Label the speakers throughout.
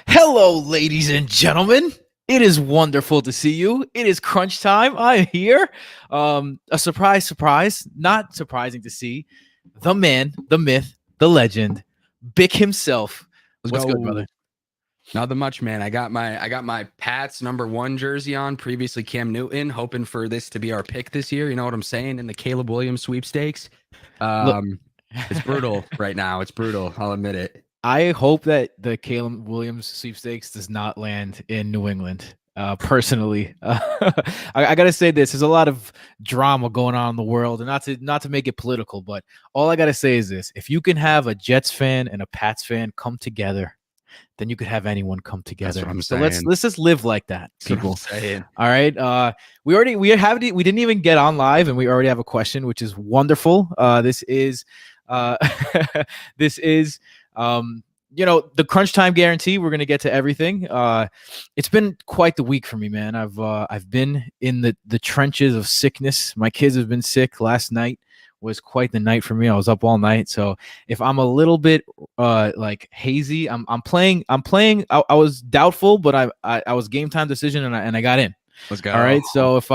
Speaker 1: Hello, ladies and gentlemen. It is wonderful to see you. It is crunch time. I'm here. A surprise. Not surprising to see the man, the myth, the legend, Bick himself.
Speaker 2: Let's
Speaker 1: What's good, brother?
Speaker 2: go. Nothing much, man. I got my Pats #1 jersey on. Previously Cam Newton, hoping for this to be our pick this year. You know what I'm saying? In the Caleb Williams sweepstakes.
Speaker 1: Look,
Speaker 2: It's brutal right now. It's brutal. I'll admit it.
Speaker 1: I hope that the Caleb Williams sweepstakes does not land in New England. Personally, I gotta say this: there's a lot of drama going on in the world, and not to make it political, but all I gotta say is this: if you can have a Jets fan and a Pats fan come together, then you could have anyone come together.
Speaker 2: That's what I'm
Speaker 1: So
Speaker 2: saying.
Speaker 1: let's just live like that,
Speaker 2: That's what I'm
Speaker 1: people.
Speaker 2: saying.
Speaker 1: All right. We didn't even get on live, and we already have a question, which is wonderful. This is this is the crunch time guarantee. We're gonna get to everything. It's been quite the week for me, man. I've been in the trenches of sickness. My kids have been sick. Last night was quite the night for me. I was up all night. So if I'm a little bit like hazy, I'm playing. I was doubtful, but I was game time decision, and I got in.
Speaker 2: Let's go.
Speaker 1: All right. So if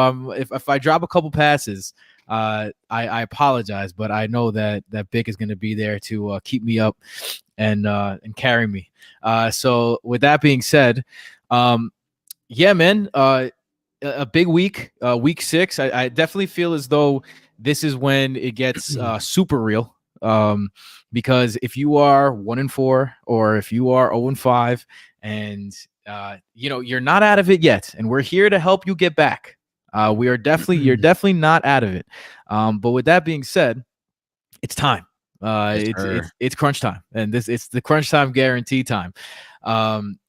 Speaker 1: I drop a couple passes, I apologize, but I know that Bick is going to be there to keep me up and carry me. So with that being said, yeah, man, a big week, week 6. I definitely feel as though this is when it gets super real. Because if you are 1-4 or if you are 0-5 and you're not out of it yet, and we're here to help you get back. You're definitely not out of it. But with that being said, it's time. It's crunch time, and it's the crunch time guarantee time.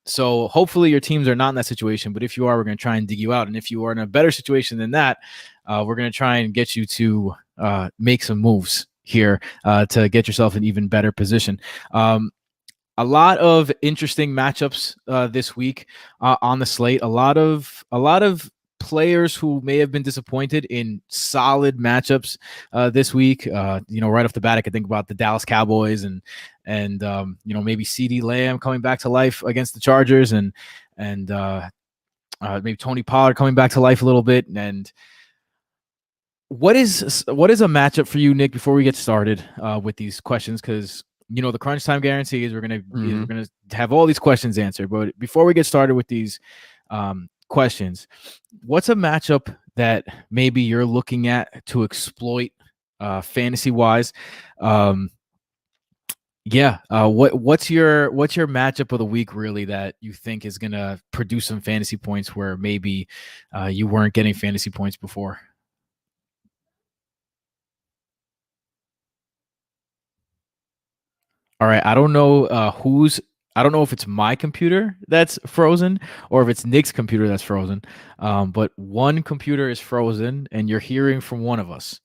Speaker 1: So hopefully your teams are not in that situation, but if you are, we're going to try and dig you out. And if you are in a better situation than that, we're going to try and get you to make some moves here to get yourself in even better position. A lot of interesting matchups this week on the slate. A lot of players who may have been disappointed in solid matchups this week. Right off the bat, I could think about the Dallas Cowboys and maybe CeeDee Lamb coming back to life against the Chargers and maybe Tony Pollard coming back to life a little bit. And what is a matchup for you, Nick, before we get started with these questions? Because the crunch time guarantee is we're gonna have all these questions answered. But before we get started with these questions, what's a matchup that maybe you're looking at to exploit fantasy wise? What's your matchup of the week really that you think is gonna produce some fantasy points where maybe you weren't getting fantasy points before? All right, I don't know if it's my computer that's frozen or if it's Nick's computer that's frozen. But one computer is frozen and you're hearing from one of us.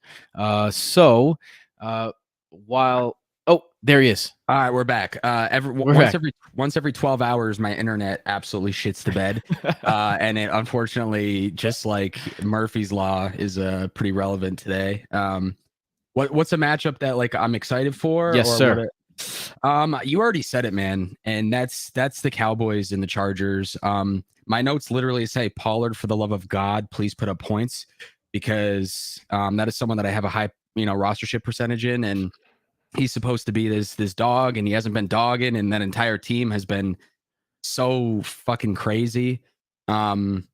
Speaker 1: There he is.
Speaker 2: All right, we're back. Once every 12 hours, my internet absolutely shits the bed, and it unfortunately, just like Murphy's Law, is pretty relevant today. What's a matchup that I'm excited for?
Speaker 1: Yes, sir.
Speaker 2: You already said it, man, and that's the Cowboys and the Chargers. My notes literally say Pollard, for the love of God, please put up points, because that is someone that I have a high rostership percentage in, and he's supposed to be this dog, and he hasn't been dogging, and that entire team has been so fucking crazy. So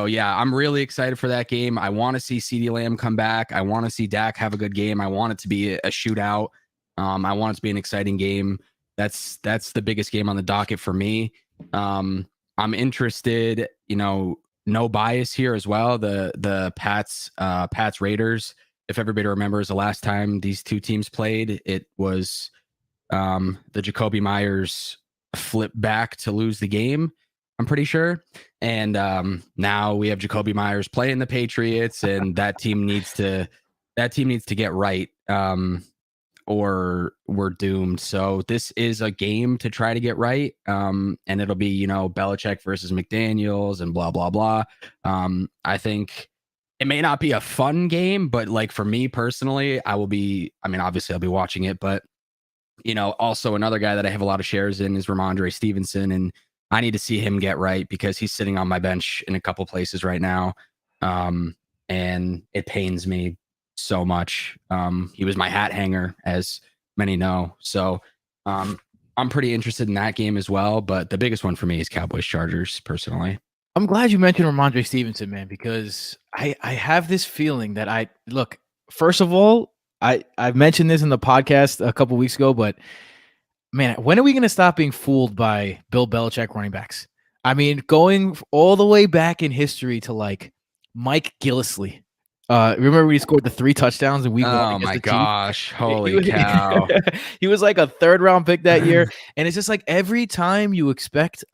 Speaker 2: yeah, I'm really excited for that game. I want to see CeeDee Lamb come back. I want to see Dak have a good game. I want it to be a shootout. I want it to be an exciting game. That's the biggest game on the docket for me. I'm interested, no bias here as well. The Pats Raiders. If everybody remembers, the last time these two teams played, it was the Jacoby Myers flip back to lose the game, I'm pretty sure. And now we have Jacoby Myers playing the Patriots, and that team needs to get right, or we're doomed. So this is a game to try to get right, and it'll be Belichick versus McDaniels and blah blah blah. I think it may not be a fun game, but for me personally, obviously I'll be watching it, but Also another guy that I have a lot of shares in is Ramondre Stevenson, and I need to see him get right because he's sitting on my bench in a couple places right now. And it pains me so much. He was my hat hanger, as many know. So I'm pretty interested in that game as well. But the biggest one for me is Cowboys Chargers, personally.
Speaker 1: I'm glad you mentioned Ramondre Stevenson, man, because I have this feeling that look, first of all, I mentioned this in the podcast a couple weeks ago, but man, when are we going to stop being fooled by Bill Belichick running backs? I mean, going all the way back in history to like Mike Gillislee. Remember when he scored the 3 touchdowns in week 1
Speaker 2: Oh
Speaker 1: against
Speaker 2: my
Speaker 1: the Chiefs?
Speaker 2: gosh. Holy cow.
Speaker 1: He was like a 3rd-round pick that year. And it's just like every time you expect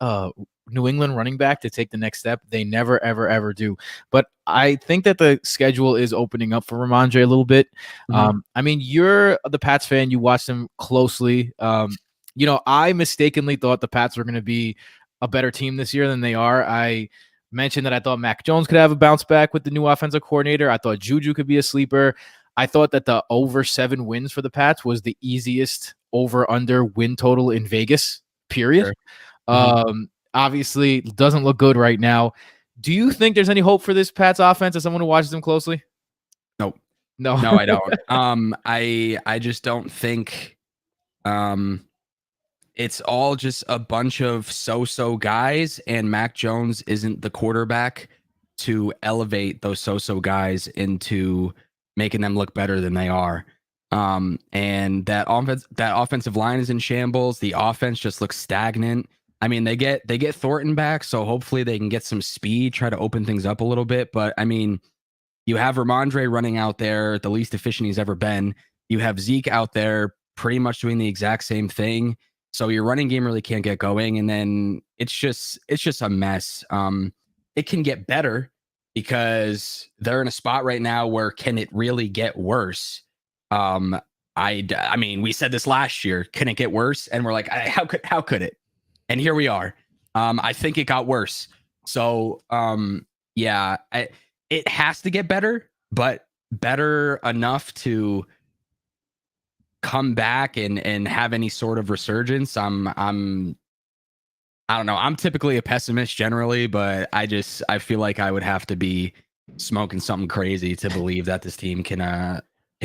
Speaker 1: New England running back to take the next step, they never, ever, ever do. But I think that the schedule is opening up for Ramondre a little bit.
Speaker 2: Mhm.
Speaker 1: I mean, you're the Pats fan. You watch them closely. I mistakenly thought the Pats were going to be a better team this year than they are. I mentioned that I thought Mac Jones could have a bounce back with the new offensive coordinator. I thought Juju could be a sleeper. I thought that the over 7 wins for the Pats was the easiest over-under win total in Vegas, period.
Speaker 2: Sure. Mm-hmm.
Speaker 1: Obviously, doesn't look good right now. Do you think there's any hope for this Pats offense as someone who watches them closely?
Speaker 2: Nope.
Speaker 1: No,
Speaker 2: I don't. I just don't think it's all just a bunch of so-so guys, and Mac Jones isn't the quarterback to elevate those so-so guys into making them look better than they are. And that offensive line is in shambles. The offense just looks stagnant. I mean, they get Thornton back, so hopefully they can get some speed, try to open things up a little bit. But I mean, you have Ramondre running out there, the least efficient he's ever been. You have Zeke out there pretty much doing the exact same thing. So your running game really can't get going. And then it's just a mess. It can get better because they're in a spot right now where can it really get worse? I mean, we said this last year, can it get worse? And we're like, how could it? And here we are. I think it got worse. So yeah, it has to get better, but better enough to come back and have any sort of resurgence. I don't know. I'm typically a pessimist generally, but I feel like I would have to be smoking something crazy to believe that this team can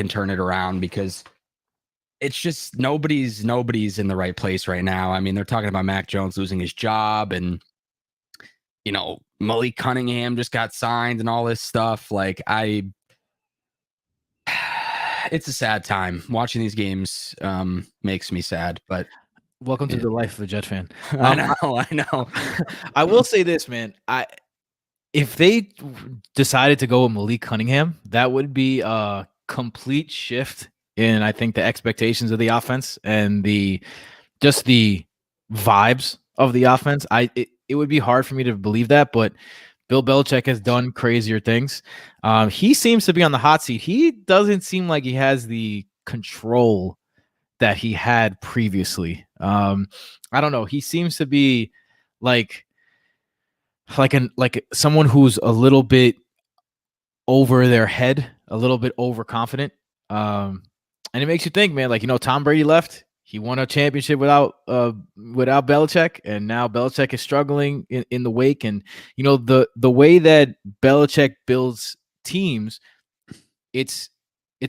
Speaker 2: turn it around, because it's just nobody's in the right place right now. I mean, they're talking about Mac Jones losing his job, and Malik Cunningham just got signed and all this stuff. Like it's a sad time. Watching these games makes me sad, but
Speaker 1: welcome to the life of a Jet fan.
Speaker 2: I know.
Speaker 1: I will say this, man. If they decided to go with Malik Cunningham, that would be a complete shift in, I think, the expectations of the offense and the vibes of the offense. It would be hard for me to believe that, but Bill Belichick has done crazier things. He seems to be on the hot seat. He doesn't seem like he has the control that he had previously. I don't know. He seems to be like someone who's a little bit over their head, a little bit overconfident. And it makes you think, man, Tom Brady left. He won a championship without Belichick, and now Belichick is struggling in the wake. And the way that Belichick builds teams, it's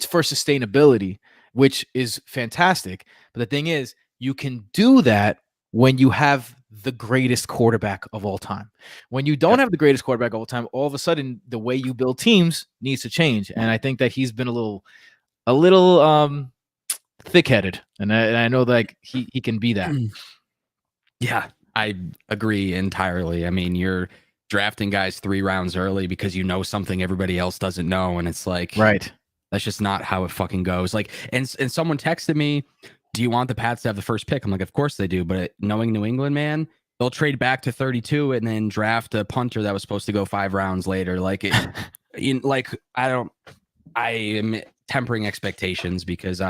Speaker 1: for sustainability, which is fantastic. But the thing is, you can do that when you have the greatest quarterback of all time. When you don't have the greatest quarterback of all time, all of a sudden the way you build teams needs to change. And I think that he's been a little thick-headed, and I know that he can be that.
Speaker 2: Yeah, I agree entirely. I mean, you're drafting guys 3 rounds early because you know something everybody else doesn't know, and it's like,
Speaker 1: right,
Speaker 2: that's just not how it fucking goes. Like, and someone texted me, do you want the Pats to have the first pick? I'm like, of course they do, but knowing New England, man, they'll trade back to 32 and then draft a punter that was supposed to go 5 rounds later. Like, I am tempering expectations because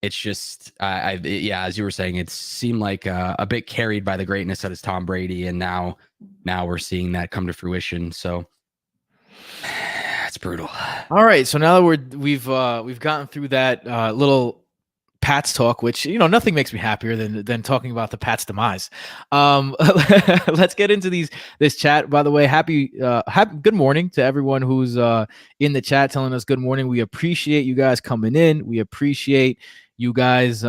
Speaker 2: it's just, as you were saying, it seemed like a bit carried by the greatness that is Tom Brady, and now we're seeing that come to fruition. So it's brutal.
Speaker 1: All right, so now that we've gotten through that little Pats talk, which, nothing makes me happier than talking about the Pats demise. Let's get into this chat. By the way, happy good morning to everyone who's in the chat telling us good morning. We appreciate you guys coming in. We appreciate you guys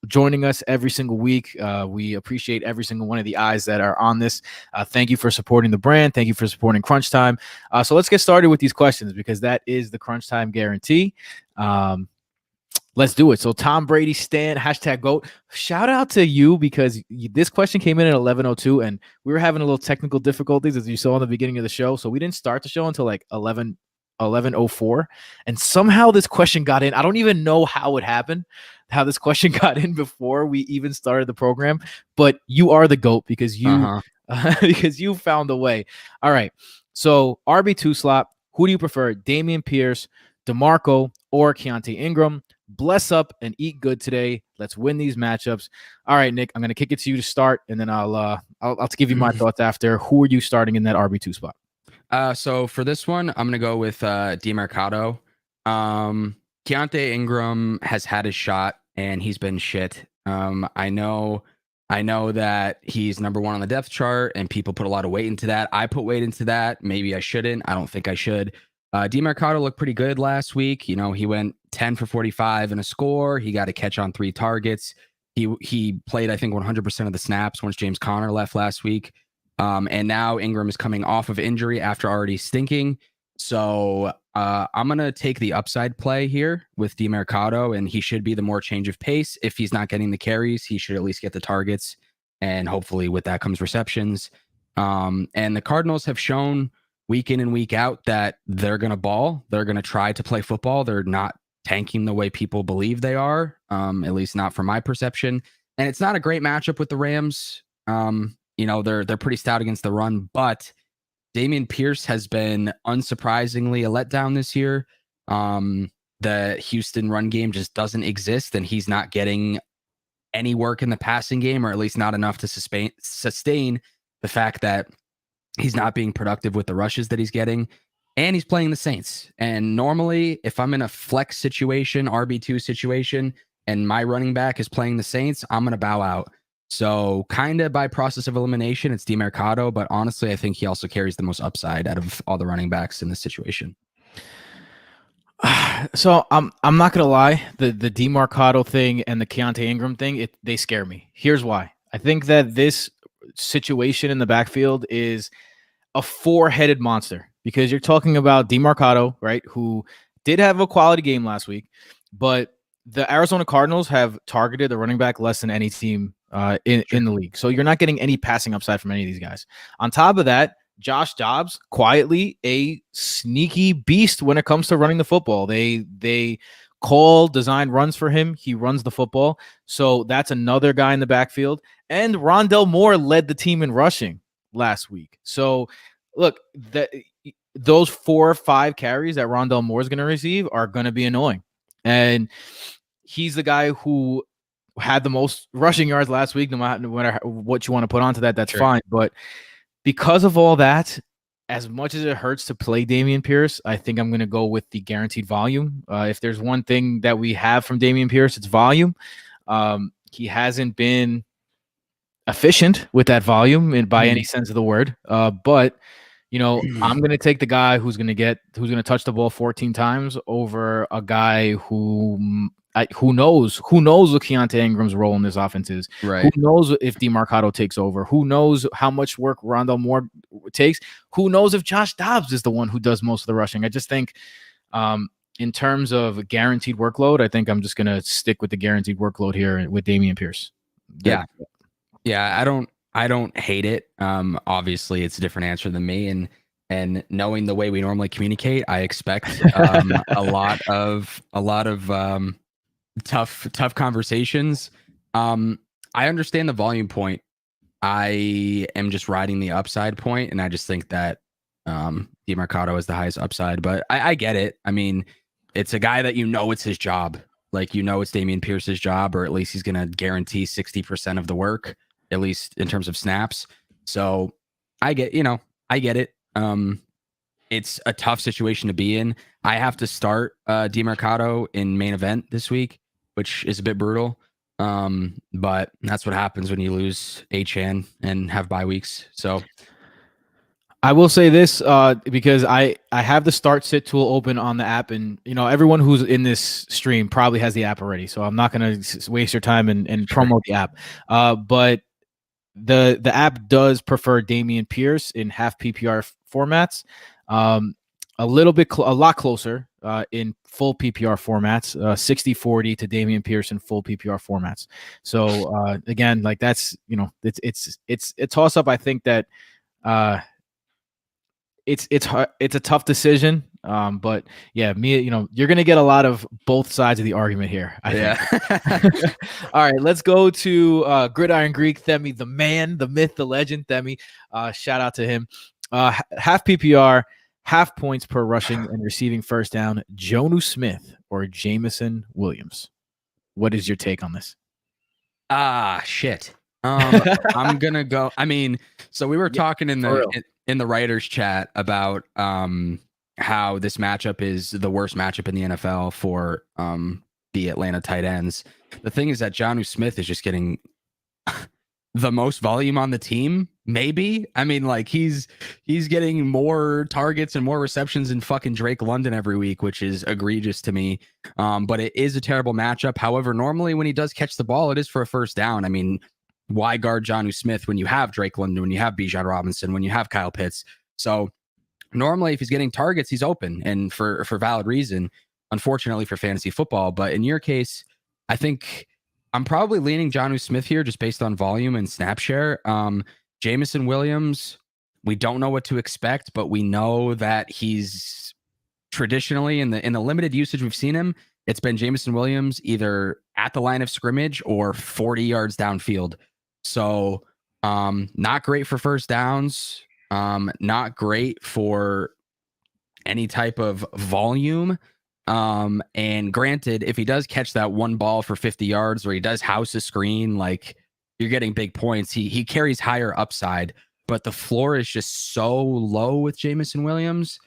Speaker 1: joining us every single week. We appreciate every single one of the eyes that are on this. Thank you for supporting the brand. Thank you for supporting Crunch Time. So let's get started with these questions, because that is the Crunch Time guarantee. Let's do it. So Tom Brady Stan, #GOAT. Shout out to you, because this question came in at 11:02 and we were having a little technical difficulties, as you saw in the beginning of the show. So we didn't start the show until like 11:04, and somehow this question got in. I don't even know how it happened, how this question got in before we even started the program, but you are the GOAT, because you because you found a way. All right. So RB2 slot, who do you prefer, Dameon Pierce, DeMarco, or Keaontay Ingram? Bless up and eat good today. Let's win these matchups. All right, Nick, I'm going to kick it to you to start, and then I'll give you my thoughts after. Who are you starting in that RB2 spot?
Speaker 2: So for this one, I'm going to go with DeMarcado. Keaontay Ingram has had his shot and he's been shit. I know that he's number 1 on the depth chart and people put a lot of weight into that. I put weight into that. Maybe I shouldn't. I don't think I should. DeMarcado looked pretty good last week. He went 10 for 45 and a score. He got a catch on 3 targets. He played, I think, 100% of the snaps once James Conner left last week. And now Ingram is coming off of injury after already stinking. So I'm going to take the upside play here with DeMarcado, and he should be the more change of pace. If he's not getting the carries, he should at least get the targets, and hopefully with that comes receptions. And the Cardinals have shown week in and week out that they're going to ball. They're going to try to play football. They're not tanking the way people believe they are, at least not from my perception. And it's not a great matchup with the Rams. They're pretty stout against the run, but Dameon Pierce has been unsurprisingly a letdown this year. The Houston run game just doesn't exist, and he's not getting any work in the passing game, or at least not enough to sustain the fact that he's not being productive with the rushes that he's getting. And he's playing the Saints. And normally, if I'm in a flex situation, RB2 situation, and my running back is playing the Saints, I'm going to bow out. So kind of by process of elimination, it's DeMarcado. But honestly, I think he also carries the most upside out of all the running backs in this situation.
Speaker 1: So I'm not going to lie. The DeMarcado thing and the Keaontay Ingram thing, they scare me. Here's why. I think that this situation in the backfield is a 4-headed monster, because you're talking about DeMarcado, right, who did have a quality game last week, but the Arizona Cardinals have targeted the running back less than any team in the league. So you're not getting any passing upside from any of these guys. On top of that, Josh Dobbs, quietly a sneaky beast when it comes to running the football. They call design runs for him. He runs the football. So that's another guy in the backfield. And Rondell Moore led the team in rushing last week. So look, those 4 or 5 carries that Rondell Moore is going to receive are going to be annoying. And he's the guy who had the most rushing yards last week. No matter what you want to put onto that, that's fine. But because of all that, as much as it hurts to play Dameon Pierce, I think I'm going to go with the guaranteed volume. If there's one thing that we have from Dameon Pierce, it's volume. He hasn't been efficient with that volume by any sense of the word. But I'm going to take the guy who's going to touch the ball 14 times over a guy who knows what Keaontay Ingram's role in this offense is.
Speaker 2: Right.
Speaker 1: Who knows if DeMarcado takes over? Who knows how much work Rondell Moore takes? Who knows if Josh Dobbs is the one who does most of the rushing? I just think in terms of guaranteed workload, I think I'm just going to stick with the guaranteed workload here with Dameon Pierce.
Speaker 2: Yeah. I don't hate it. Obviously it's a different answer than me, and knowing the way we normally communicate, I expect a lot of tough conversations. I understand the volume point. I am just riding the upside point, and I just think that DeMarcado is the highest upside, but I get it. I mean, it's a guy that it's his job. Like, it's Dameon Pierce's job, or at least he's going to guarantee 60% of the work, at least in terms of snaps. So I get it. It's a tough situation to be in. I have to start DeMarcado in main event this week which is a bit brutal. But that's what happens when you lose Achane and have bye weeks. So
Speaker 1: I will say this because I have the start sit tool open on the app, and everyone who's in this stream probably has the app already, so I'm not going to waste your time and promote the app. But the app does prefer Dameon Pierce in half PPR formats, a lot closer in full PPR formats, 60-40 to Dameon Pierce in full PPR formats. So again, like that's it's a toss up. I think that it's hard, it's a tough decision. But yeah, you're gonna get a lot of both sides of the argument here. I think. All right, let's go to Gridiron Greek, Themi, the man, the myth, the legend, Themi. Shout out to him. Half PPR, half points per rushing and receiving first down. Jonnu Smith or Jameson Williams. What is your take on this?
Speaker 2: Shit. I'm gonna go. I mean, so we were talking in the writers chat about how this matchup is the worst matchup in the NFL for the Atlanta tight ends. The thing is that Jonnu Smith is just getting the most volume on the team. Maybe. I mean, like he's getting more targets and more receptions than fucking Drake London every week, which is egregious to me. But it is a terrible matchup. However, normally when he does catch the ball, it is for a first down. I mean, why guard Jonnu Smith when you have Drake London, when you have Bijan Robinson, when you have Kyle Pitts? So normally if he's getting targets, he's open and for valid reason, unfortunately for fantasy football. But in your case, I think I'm probably leaning Jonnu Smith here just based on volume and snap share. Jameson Williams, we don't know what to expect, but we know that he's traditionally in the limited usage we've seen him, it's been Jameson Williams either at the line of scrimmage or 40 yards downfield. So not great for first downs, not great for any type of volume. And granted, if he does catch that one ball for 50 yards or he does house a screen, like you're getting big points. He carries higher upside, but the floor is just so low with Jameson Williams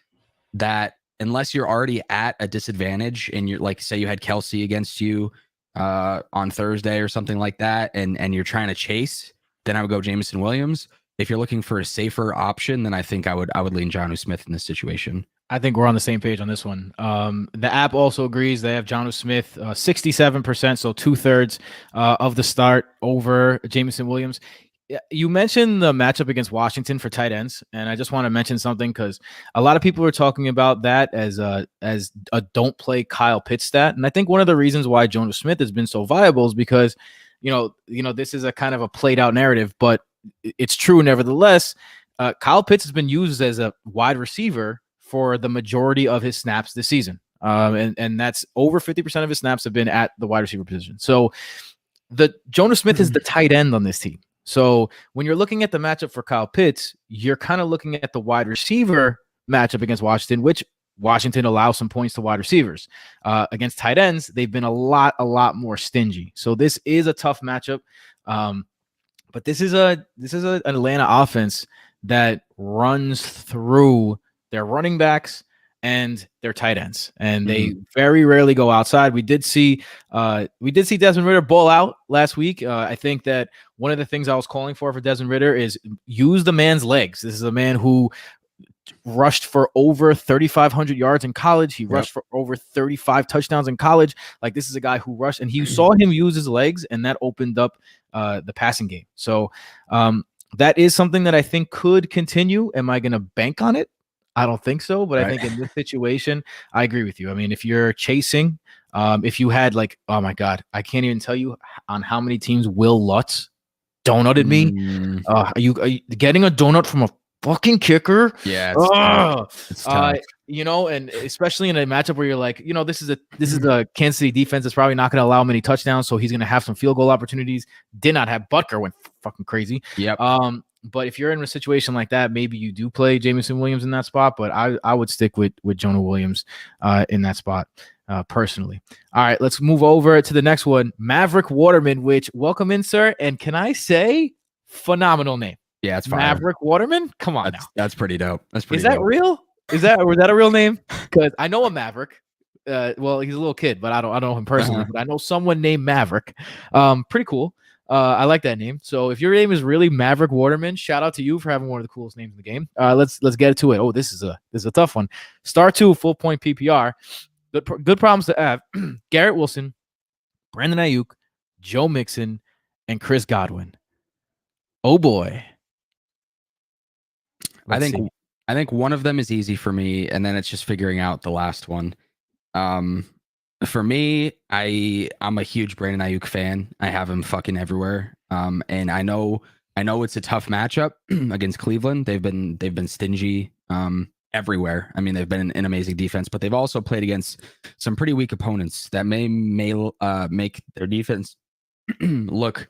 Speaker 2: that unless you're already at a disadvantage and you're like, say you had Kelsey against you on Thursday or something like that, and you're trying to chase, then I would go Jameson Williams. If you're looking for a safer option, then I think I would lean Jonnu Smith in this situation.
Speaker 1: I think we're on the same page on this one. The app also agrees. They have Jonnu Smith 67%, so 2/3 of the start over Jameson Williams. You mentioned the matchup against Washington for tight ends, and I just want to mention something because a lot of people are talking about that as a don't play Kyle Pitts stat, and I think one of the reasons why Jonnu Smith has been so viable is because this is a kind of a played out narrative, but it's true nevertheless. Kyle Pitts has been used as a wide receiver for the majority of his snaps this season. And that's over 50% of his snaps have been at the wide receiver position. So the Jonnu Smith is the tight end on this team. So when you're looking at the matchup for Kyle Pitts, you're kind of looking at the wide receiver matchup against Washington, which Washington allows some points to wide receivers. Against tight ends, they've been a lot more stingy. So this is a tough matchup. But this is an Atlanta offense that runs through their running backs and their tight ends, and they very rarely go outside. We did see Desmond Ridder ball out last week. I think that one of the things I was calling for Desmond Ridder is use the man's legs. This is a man who rushed for over 3,500 yards in college. He rushed for over 35 touchdowns in college. Like, this is a guy who rushed, and you saw him use his legs, and that opened up the passing game. So that is something that I think could continue. Am I going to bank on it? I don't think so, but I think in this situation, I agree with you. I mean, if you're chasing, if you had like, oh my God, I can't even tell you on how many teams Will Lutz donutted me. Are you getting a donut from a fucking kicker?
Speaker 2: Yeah.
Speaker 1: It's tough. And especially in a matchup where you're like, this is the Kansas City defense that's probably not going to allow many touchdowns, so he's going to have some field goal opportunities. Did not have Butker, went fucking crazy.
Speaker 2: Yep.
Speaker 1: But if you're in a situation like that, maybe you do play Jameson Williams in that spot. But I would stick with Jonnu Williams in that spot personally. All right, let's move over to the next one. Maverick Waterman, which welcome in, sir. And can I say, phenomenal name.
Speaker 2: Yeah, it's fine.
Speaker 1: Maverick Waterman. Come on,
Speaker 2: that's pretty dope. That's pretty.
Speaker 1: Is that
Speaker 2: dope.
Speaker 1: Real? Was that a real name? Because I know a Maverick. Well, he's a little kid, but I don't know him personally.
Speaker 2: Uh-huh.
Speaker 1: But I know someone named Maverick. Pretty cool. I like that name. So if your name is really Maverick Waterman, shout out to you for having one of the coolest names in the game. Let's get to it. Oh, this is a tough one. Star 2 full point PPR. Good problems to have. Garrett Wilson, Brandon Ayuk, Joe Mixon, and Chris Godwin. Oh boy.
Speaker 2: I think one of them is easy for me, and then it's just figuring out the last one. For me, I'm a huge Brandon Ayuk fan. I have him fucking everywhere. And I know it's a tough matchup against Cleveland. They've been stingy everywhere. I mean, they've been an amazing defense, but they've also played against some pretty weak opponents that may make their defense look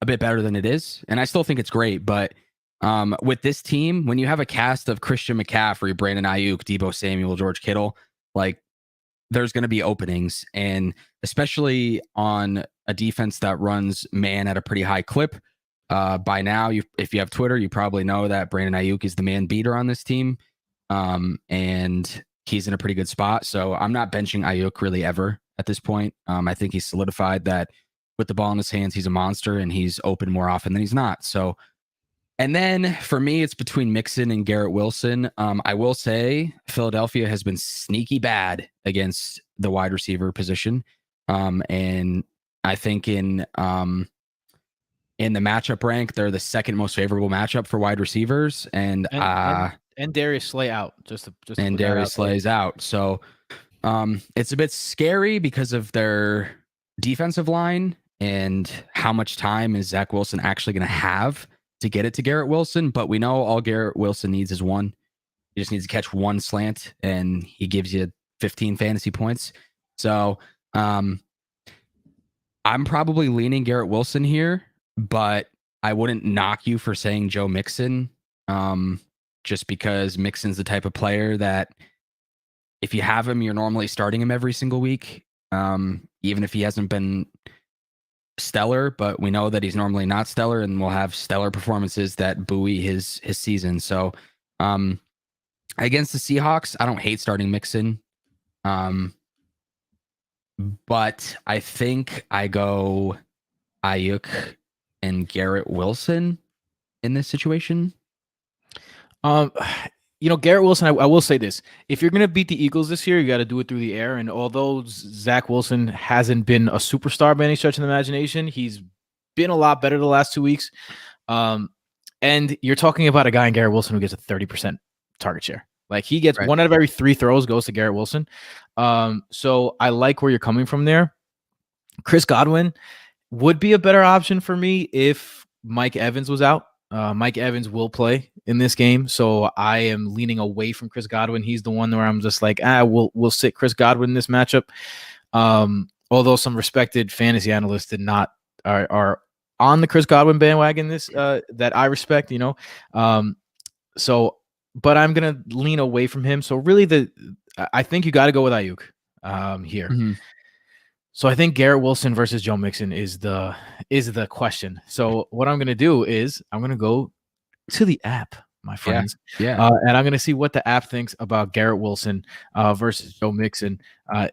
Speaker 2: a bit better than it is. And I still think it's great, but with this team, when you have a cast of Christian McCaffrey, Brandon Ayuk, Deebo Samuel, George Kittle, like there's going to be openings, and especially on a defense that runs man at a pretty high clip. By now, if you have Twitter, you probably know that Brandon Ayuk is the man beater on this team, and he's in a pretty good spot. So I'm not benching Ayuk really ever at this point. I think he's solidified that with the ball in his hands, he's a monster, and he's open more often than he's not. So. And then for me, it's between Mixon and Garrett Wilson. I will say Philadelphia has been sneaky bad against the wide receiver position. And I think in the matchup rank, they're the second most favorable matchup for wide receivers. And
Speaker 1: Darius Slay out.
Speaker 2: And Darius Slay's out. So it's a bit scary because of their defensive line and how much time is Zach Wilson actually going to have to get it to Garrett Wilson. But we know all Garrett Wilson needs is one. He just needs to catch one slant, and he gives you 15 fantasy points. So I'm probably leaning Garrett Wilson here, but I wouldn't knock you for saying Joe Mixon, just because Mixon's the type of player that if you have him, you're normally starting him every single week, even if he hasn't been stellar, but we know that he's normally not stellar and will have stellar performances that buoy his season. So against the Seahawks, I don't hate starting Mixon, but I think I go Ayuk and Garrett Wilson in this situation.
Speaker 1: Garrett Wilson, I will say this. If you're going to beat the Eagles this year, you got to do it through the air. And although Zach Wilson hasn't been a superstar by any stretch of the imagination, he's been a lot better the last 2 weeks. And you're talking about a guy in Garrett Wilson who gets a 30% target share. Like he gets one out of every 3 throws goes to Garrett Wilson. So I like where you're coming from there. Chris Godwin would be a better option for me if Mike Evans was out. Mike Evans will play in this game, so I am leaning away from Chris Godwin. He's the one where I'm just like, we'll sit Chris Godwin in this matchup. Although some respected fantasy analysts are on the Chris Godwin bandwagon that I respect, So, but I'm gonna lean away from him. So really, I think you got to go with Ayuk here.
Speaker 2: Mm-hmm.
Speaker 1: So I think Garrett Wilson versus Joe Mixon is the question. So what I'm going to do is I'm going to go to the app, my friends.
Speaker 2: Yeah.
Speaker 1: And I'm going to see what the app thinks about Garrett Wilson versus Joe Mixon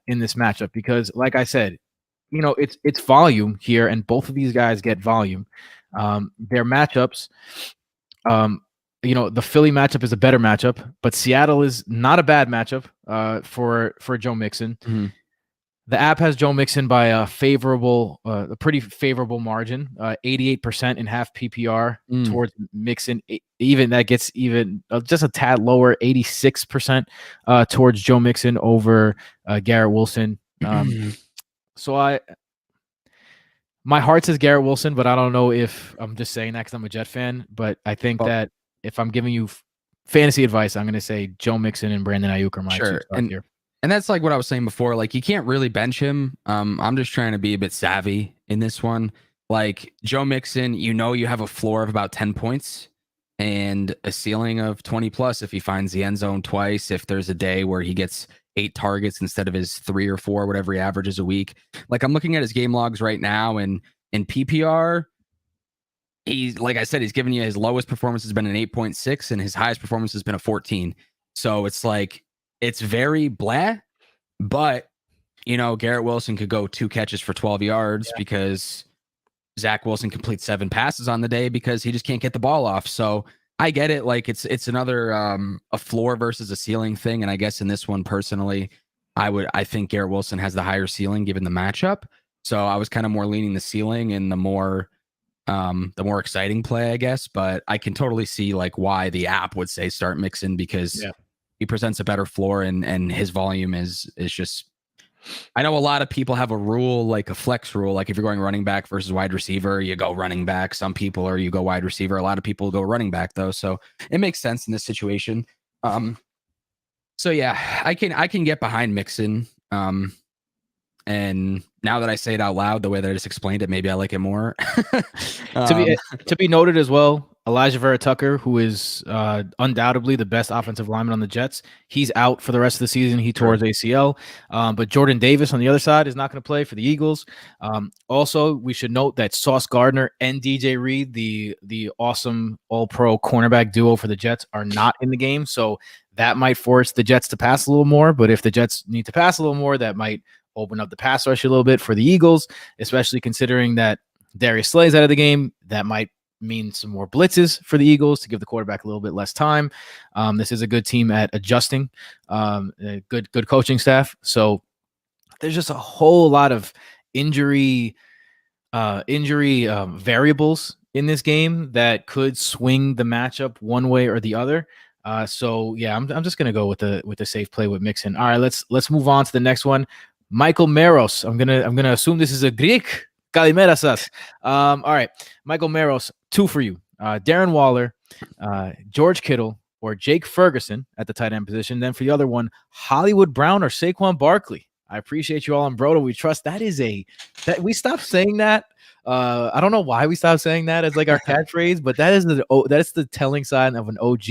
Speaker 1: in this matchup. Because like I said, it's volume here, and both of these guys get volume. Their matchups, the Philly matchup is a better matchup, but Seattle is not a bad matchup for Joe Mixon.
Speaker 2: Mm-hmm.
Speaker 1: The app has Joe Mixon by a pretty favorable margin, 88% in half PPR towards Mixon. Even that gets even just a tad lower, 86% towards Joe Mixon over Garrett Wilson. So my heart says Garrett Wilson, but I don't know if I'm just saying that because I'm a Jet fan. But I think that if I'm giving you fantasy advice, I'm going to say Joe Mixon and Brandon Ayuk are my two stars here.
Speaker 2: And that's like what I was saying before. Like, you can't really bench him. I'm just trying to be a bit savvy in this one. Like, Joe Mixon, you have a floor of about 10 points and a ceiling of 20 plus if he finds the end zone twice, if there's a day where he gets 8 targets instead of his 3 or 4, whatever he averages a week. Like, I'm looking at his game logs right now, and in PPR, he's, like I said, he's given you his lowest performance has been an 8.6 and his highest performance has been a 14. So it's like, it's very blah, But, Garrett Wilson could go 2 catches for 12 yards because Zach Wilson completes 7 passes on the day because he just can't get the ball off. So I get it. Like it's another a floor versus a ceiling thing. And I guess in this one personally, I think Garrett Wilson has the higher ceiling given the matchup. So I was kind of more leaning the ceiling and the more exciting play, I guess. But I can totally see like why the app would say start Mixon because he presents a better floor and his volume is just. I know a lot of people have a rule, like a flex rule, like if you're going running back versus wide receiver, you go running back. Some people, or you go wide receiver. A lot of people go running back though, so it makes sense in this situation. So yeah, I can get behind Mixon. And now that I say it out loud, the way that I just explained it, maybe I like it more.
Speaker 1: To be noted as well, Elijah Vera Tucker, who is undoubtedly the best offensive lineman on the Jets, he's out for the rest of the season. He tore his ACL. But Jordan Davis on the other side is not going to play for the Eagles. Also, we should note that Sauce Gardner and DJ Reed, the awesome All-Pro cornerback duo for the Jets, are not in the game. So that might force the Jets to pass a little more. But if the Jets need to pass a little more, that might open up the pass rush a little bit for the Eagles, especially considering that Darius Slay's out of the game. That might mean some more blitzes for the Eagles to give the quarterback a little bit less time. This is a good team at adjusting, good coaching staff. So there's just a whole lot of injury variables in this game that could swing the matchup one way or the other. So yeah, I'm just gonna go with the safe play with Mixon. All right, let's move on to the next one. Michael Meros. I'm gonna assume this is a Greek. Kalimera sas. All right, Michael Meros, 2 for you. Darren Waller, George Kittle, or Jake Ferguson at the tight end position. Then for the other one, Hollywood Brown or Saquon Barkley. I appreciate you all on Brodo. We trust. That we stopped saying that. I don't know why we stopped saying that as like our catchphrase, but that is the telling sign of an OG.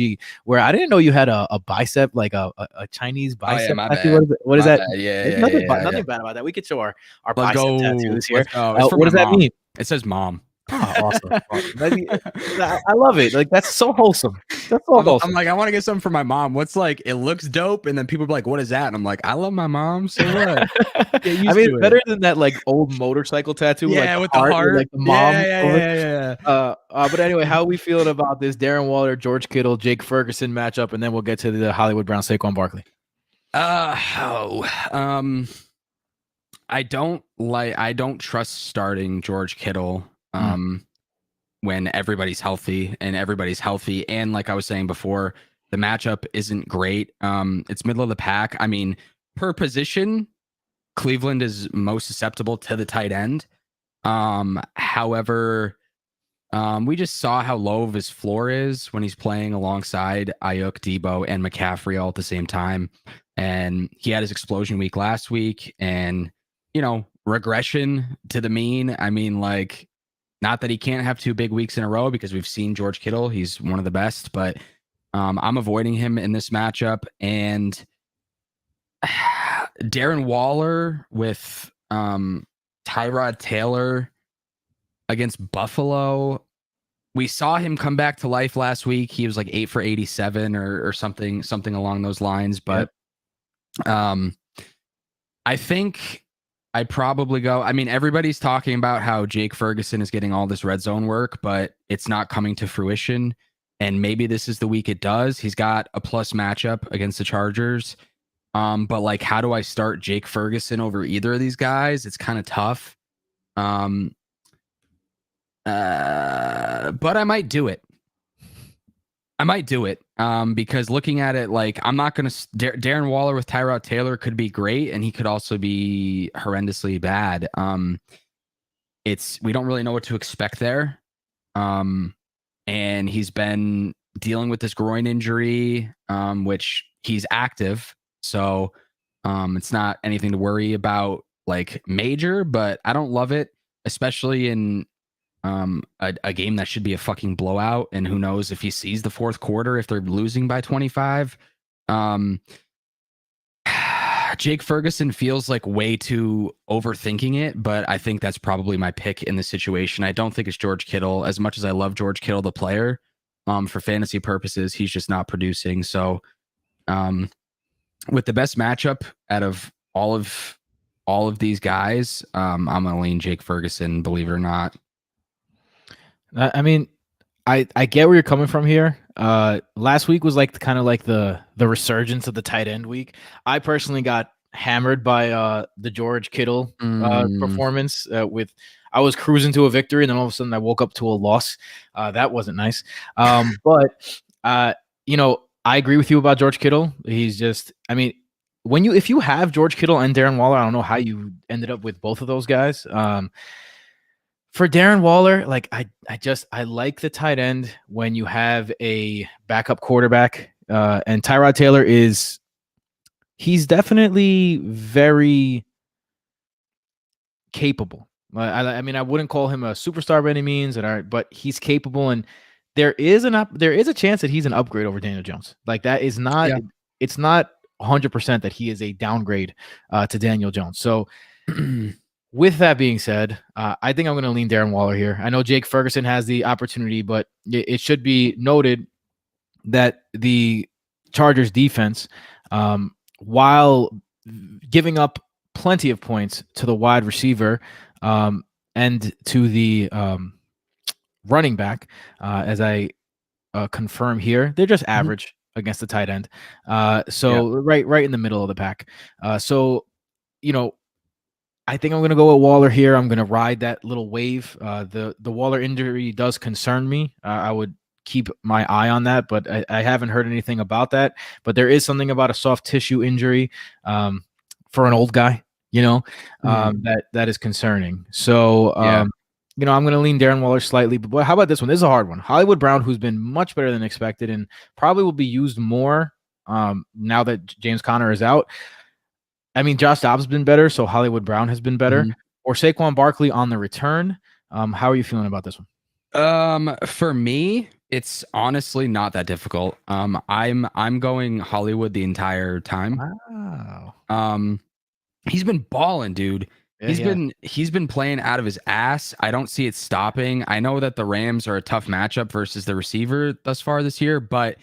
Speaker 1: Where I didn't know you had a bicep, like a Chinese bicep.
Speaker 2: Oh,
Speaker 1: yeah, what is that?
Speaker 2: Bad. Yeah,
Speaker 1: nothing bad about that. We could show our bicep tattoos here.
Speaker 2: What does that mean? It says mom.
Speaker 1: Oh, awesome. I love it. Like, that's so wholesome. That's so wholesome.
Speaker 2: I'm like, I want to get something for my mom. What's like, it looks dope. And then people be like, what is that? And I'm like, I love my mom. So what?
Speaker 1: I mean, it's better than that like old motorcycle tattoo.
Speaker 2: Yeah,
Speaker 1: like
Speaker 2: with the heart.
Speaker 1: Like the mom.
Speaker 2: Yeah.
Speaker 1: But anyway, how are we feeling about this Darren Waller, George Kittle, Jake Ferguson matchup? And then we'll get to the Hollywood Brown, Saquon Barkley.
Speaker 2: I don't trust starting George Kittle when everybody's healthy and like I was saying before, the matchup isn't great. It's middle of the pack. I mean, per position, Cleveland is most susceptible to the tight end. However, we just saw how low of his floor is when he's playing alongside Ayuk, Debo, and McCaffrey all at the same time. And he had his explosion week last week, and regression to the mean. I mean, like, not that he can't have 2 big weeks in a row because we've seen George Kittle. He's one of the best, but I'm avoiding him in this matchup. And Darren Waller with Tyrod Taylor against Buffalo. We saw him come back to life last week. He was like 8 for 87 or something along those lines. But I think I'd probably go. I mean, everybody's talking about how Jake Ferguson is getting all this red zone work, but it's not coming to fruition. And maybe this is the week it does. He's got a plus matchup against the Chargers. But like, how do I start Jake Ferguson over either of these guys? It's kind of tough. But I might do it. Because looking at it, like, I'm not going to Darren Waller with Tyrod Taylor could be great, and he could also be horrendously bad. We don't really know what to expect there. And he's been dealing with this groin injury, which he's active. So it's not anything to worry about, like, major, but I don't love it, especially in a game that should be a fucking blowout. And who knows if he sees the fourth quarter, if they're losing by 25. Jake Ferguson feels like way too overthinking it, but I think that's probably my pick in this situation. I don't think it's George Kittle. As much as I love George Kittle, the player, for fantasy purposes, he's just not producing. So with the best matchup out of all of these guys, I'm gonna lean Jake Ferguson, believe it or not.
Speaker 1: I mean, I get where you're coming from here. Last week was like kind of like the resurgence of the tight end week. I personally got hammered by the George Kittle performance. I was cruising to a victory, and then all of a sudden I woke up to a loss. That wasn't nice. But you know, I agree with you about George Kittle. He's just, I mean, if you have George Kittle and Darren Waller, I don't know how you ended up with both of those guys. For Darren Waller, like I like the tight end when you have a backup quarterback, and Tyrod Taylor he's definitely very capable. I mean, I wouldn't call him a superstar by any means, but he's capable, and there is a chance that he's an upgrade over Daniel Jones. Like that is not, it's not 100% that he is a downgrade to Daniel Jones. So. With that being said, I think I'm going to lean Darren Waller here. I know Jake Ferguson has the opportunity, but it should be noted that the Chargers defense, while giving up plenty of points to the wide receiver and to the running back, as I confirm here, they're just average against the tight end. Right in the middle of the pack. I think I'm going to go with Waller here. I'm going to ride that little wave. The Waller injury does concern me. I would keep my eye on that, but I haven't heard anything about that. But there is something about a soft tissue injury for an old guy, that is concerning. So, I'm going to lean Darren Waller slightly. But how about this one? This is a hard one. Hollywood Brown, who's been much better than expected and probably will be used more now that James Conner is out. I mean, Josh Dobbs has been better, so Hollywood Brown has been better. Or Saquon Barkley on the return. How are you feeling about this
Speaker 2: one? For me, it's honestly not that difficult. I'm going Hollywood the entire time.
Speaker 1: Wow.
Speaker 2: He's been balling, dude. He's been playing out of his ass. I don't see it stopping. I know that the Rams are a tough matchup versus the receiver thus far this year, but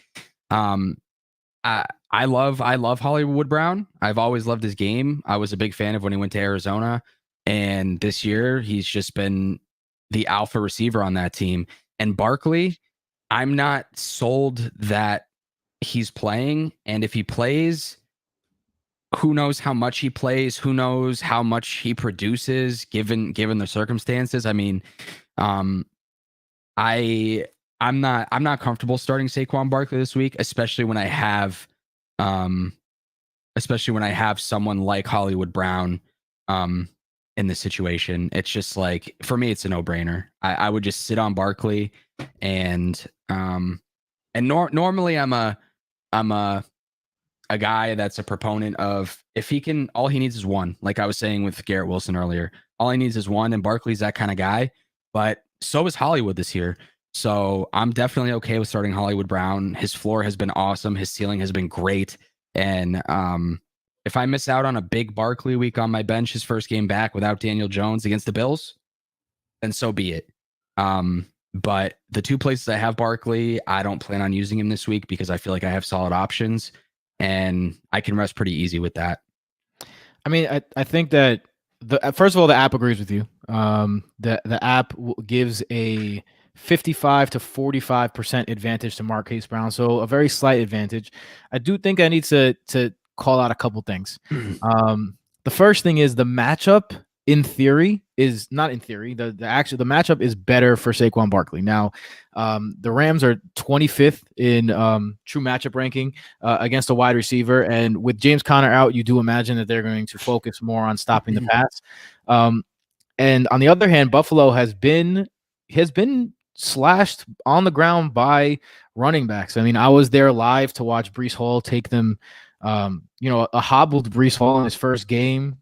Speaker 2: I love Hollywood Brown. I've always loved his game. I was a big fan of when he went to Arizona, and this year he's just been the alpha receiver on that team. And Barkley, I'm not sold that he's playing, and if he plays, who knows how much he plays? Who knows how much he produces given the circumstances? I mean, I'm not comfortable starting Saquon Barkley this week, especially when I have someone like Hollywood Brown in this situation. It's just like, for me, it's a no-brainer. I would just sit on Barkley, and normally I'm a guy that's a proponent of, if he can, all he needs is one. Like I was saying with Garrett Wilson earlier, all he needs is one, and Barkley's that kind of guy. But so is Hollywood this year. So I'm definitely okay with starting Hollywood Brown. His floor has been awesome. His ceiling has been great. And if I miss out on a big Barkley week on my bench, his first game back without Daniel Jones against the Bills, then so be it. But the two places I have Barkley, I don't plan on using him this week because I feel like I have solid options, and I can rest pretty easy with that.
Speaker 1: I mean, I think that first of all, the app agrees with you. The app gives a 55 to 45% advantage to Marquise Brown, so a very slight advantage. I do think I need to call out a couple things. The first thing is the matchup. In theory, is not in theory. The matchup is better for Saquon Barkley. Now, the Rams are 25th in true matchup ranking against a wide receiver, and with James Conner out, you do imagine that they're going to focus more on stopping the pass. And on the other hand, Buffalo has been slashed on the ground by running backs. I mean, I was there live to watch Breece Hall take them. A hobbled Breece Hall in his first game.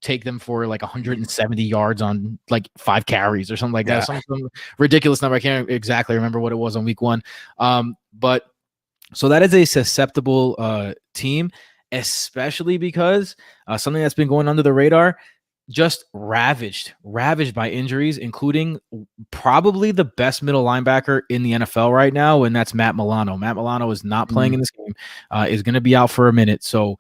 Speaker 1: Take them for like 170 yards on like 5 carries or something like that. Some ridiculous number. I can't exactly remember what it was on week 1. But so that is a susceptible team, especially because something that's been going under the radar, just ravaged by injuries, including probably the best middle linebacker in the NFL right now, and that's Matt Milano. Matt Milano is not playing in this game, is going to be out for a minute. So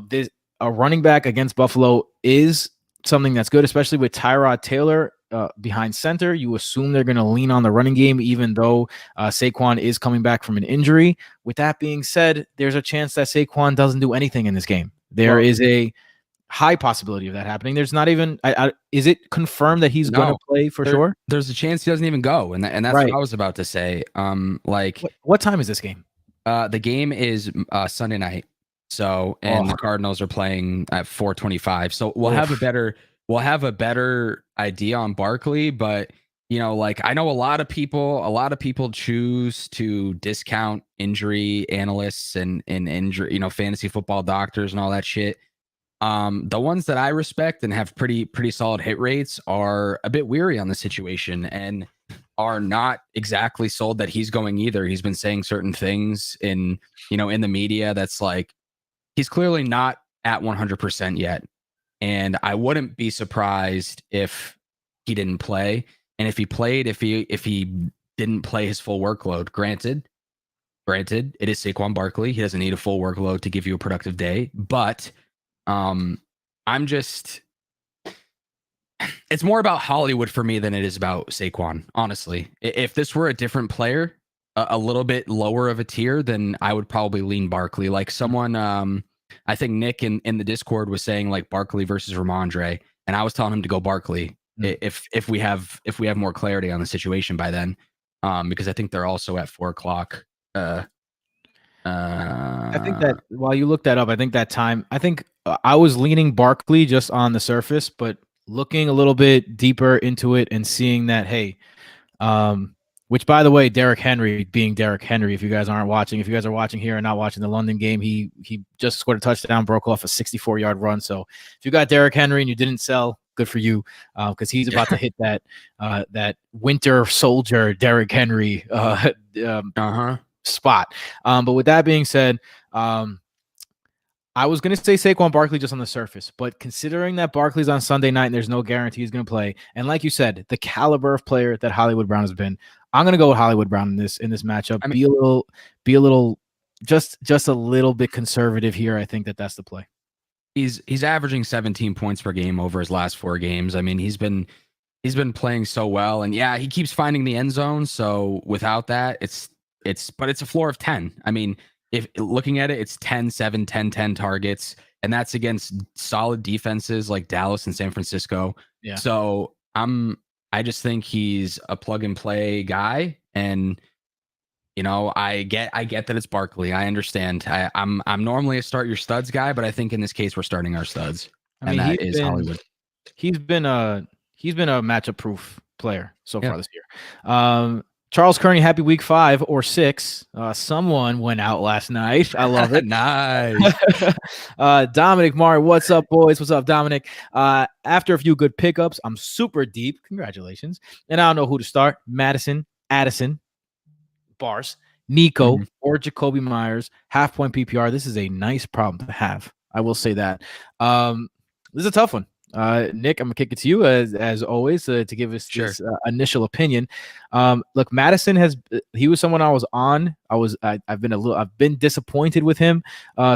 Speaker 1: this a running back against Buffalo is something that's good, especially with Tyrod Taylor behind center. You assume they're going to lean on the running game, even though Saquon is coming back from an injury. With that being said, there's a chance that Saquon doesn't do anything in this game. There is a high possibility of that happening. There's not even is it confirmed that he's going to play for sure?
Speaker 2: There's a chance he doesn't even go, and that's
Speaker 1: right.
Speaker 2: what I was about to say.
Speaker 1: What time is this game?
Speaker 2: The game is Sunday night. So the Cardinals are playing at 4:25. So we'll have a better idea on Barkley, but I know a lot of people choose to discount injury analysts and injury, fantasy football doctors and all that shit. The ones that I respect and have pretty solid hit rates are a bit weary on the situation and are not exactly sold that he's going either. He's been saying certain things in the media that's like, he's clearly not at 100% yet. And I wouldn't be surprised if he didn't play. And if he played, if he didn't play his full workload, granted, it is Saquon Barkley. He doesn't need a full workload to give you a productive day. But it's more about Hollywood for me than it is about Saquon, honestly. If this were a different player, a little bit lower of a tier, then I would probably lean Barkley. Like someone, I think Nick in the Discord was saying like Barkley versus Ramondre, and I was telling him to go Barkley if we have more clarity on the situation by then, because I think they're also at 4:00.
Speaker 1: I think that while you look that up, I think that time, I was leaning Barkley just on the surface, but looking a little bit deeper into it and seeing that, hey, which by the way, Derrick Henry being Derrick Henry, if you guys are watching here and not watching the London game, he just scored a touchdown, broke off a 64-yard run. So if you got Derrick Henry and you didn't sell, good for you, because he's about to hit that winter soldier Derrick Henry spot. But with that being said, I was going to say Saquon Barkley just on the surface, but considering that Barkley's on Sunday night and there's no guarantee he's going to play, and like you said, the caliber of player that Hollywood Brown has been, I'm going to go with Hollywood Brown in this matchup. I mean, be a little, just a little bit conservative here. I think that's the play.
Speaker 2: He's averaging 17 points per game over his last 4 games. I mean, he's been playing so well, and yeah, he keeps finding the end zone. So without that, it's a floor of 10. I mean, if looking at it, it's 10, 7, 10, 10 targets, and that's against solid defenses like Dallas and San Francisco.
Speaker 1: Yeah.
Speaker 2: So I just think he's a plug and play guy, and I get that it's Barkley. I understand. I'm normally a start your studs guy, but I think in this case we're starting our studs, and that is Hollywood.
Speaker 1: He's been a matchup proof player so far this year. Charles Kearney, happy week 5 or 6. Someone went out last night. I love it.
Speaker 2: Nice.
Speaker 1: Dominic Mari, what's up, boys? What's up, Dominic? After a few good pickups, I'm super deep. Congratulations. And I don't know who to start. Madison, Addison, Bars, Nico, or Jacoby Myers, half-point PPR. This is a nice problem to have. I will say that. This is a tough one. Nick, I'm gonna kick it to you as always to give us this initial opinion. Look, Madison he was someone I was on. I've been disappointed with him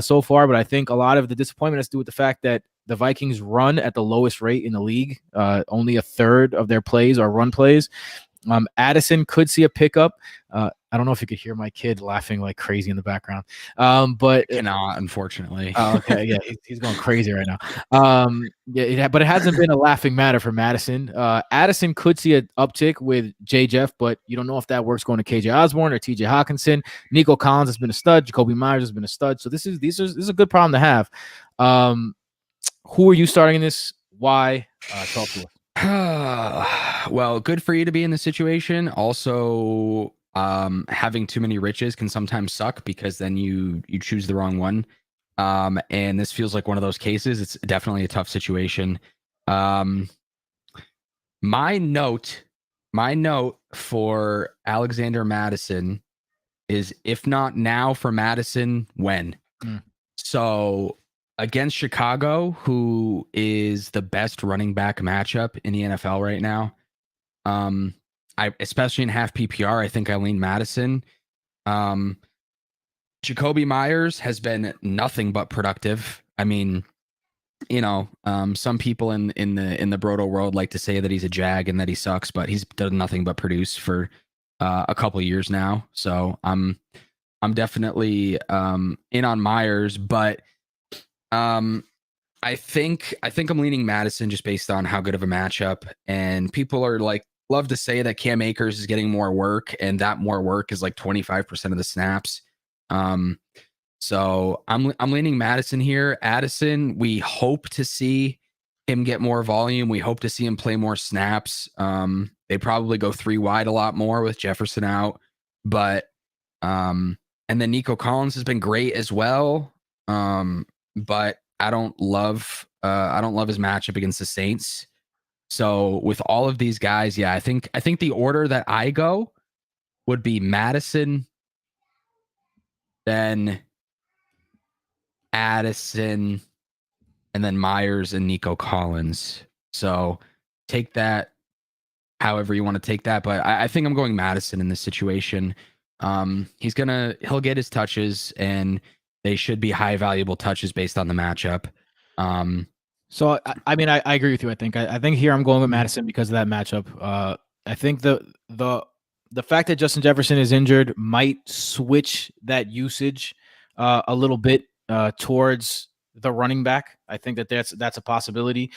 Speaker 1: so far, but I think a lot of the disappointment has to do with the fact that the Vikings run at the lowest rate in the league. Only a third of their plays are run plays. Addison could see a pickup. I don't know if you could hear my kid laughing like crazy in the background. But
Speaker 2: I cannot, unfortunately.
Speaker 1: Okay, yeah, he's going crazy right now. But it hasn't been a laughing matter for Madison. Addison could see an uptick with J. Jeff, but you don't know if that works going to KJ Osborne or TJ Hawkinson. Nico Collins has been a stud. Jacoby Myers has been a stud. So this is a good problem to have. Who are you starting in this? Why? Talk to us.
Speaker 2: Well, good for you to be in this situation. Also, having too many riches can sometimes suck because then you choose the wrong one. And this feels like one of those cases. It's definitely a tough situation. My note for Alexander Madison is, if not now for Madison, when? So against Chicago, who is the best running back matchup in the NFL right now, especially in half PPR, I think I lean Madison. Jacoby Myers has been nothing but productive. I mean, some people in the Brodo world like to say that he's a jag and that he sucks, but he's done nothing but produce for a couple of years now. So I'm definitely in on Myers, but I think I'm leaning Madison just based on how good of a matchup. And people are like love to say that Cam Akers is getting more work, and that more work is like 25% of the snaps. So I'm leaning Madison here. Addison, we hope to see him get more volume. We hope to see him play more snaps. They probably go 3 wide a lot more with Jefferson out, but and then Nico Collins has been great as well. But I don't love his matchup against the Saints. So with all of these guys, yeah, I think the order that I go would be Madison, then Addison, and then Myers and Nico Collins. So take that however you want to take that, but I think I'm going Madison in this situation. He'll get his touches, and they should be high valuable touches based on the matchup.
Speaker 1: So I mean, I agree with you. I think here I'm going with Madison because of that matchup. I think the fact that Justin Jefferson is injured might switch that usage a little bit towards the running back. I think that's a possibility.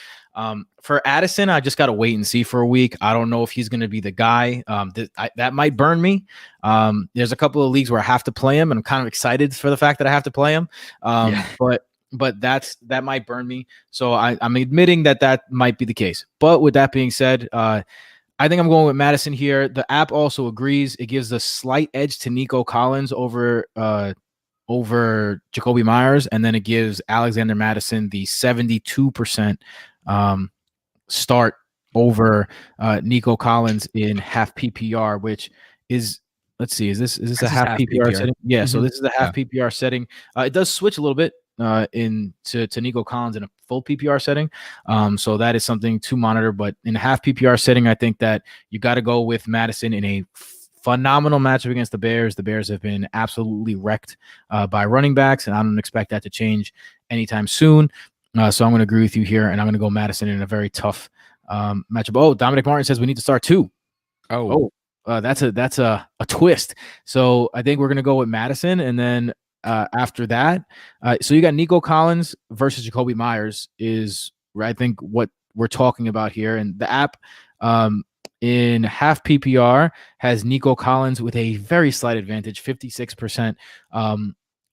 Speaker 1: For Addison, I just got to wait and see for a week. I don't know if he's going to be the guy. That might burn me. There's a couple of leagues where I have to play him, and I'm kind of excited for the fact that I have to play him. But that might burn me. So I'm admitting that might be the case. But with that being said, I think I'm going with Madison here. The app also agrees. It gives a slight edge to Nico Collins over Jakobi Meyers, and then it gives Alexander Madison the 72% start over Nico Collins in half PPR, which is, let's see, is this a half PPR setting? Yeah, so this is a half PPR setting. It does switch a little bit to Nico Collins in a full PPR setting. So that is something to monitor. But in a half PPR setting, I think that you got to go with Madison in a phenomenal matchup against the Bears. The Bears have been absolutely wrecked by running backs, and I don't expect that to change anytime soon. So I'm going to agree with you here, and I'm going to go Madison in a very tough matchup. Oh, Dominic Martin says we need to start 2. That's a twist. So I think we're going to go with Madison, and then after that, so you got Nico Collins versus Jakobi Meyers is, I think, what we're talking about here. And the app in half PPR has Nico Collins with a very slight advantage, 56%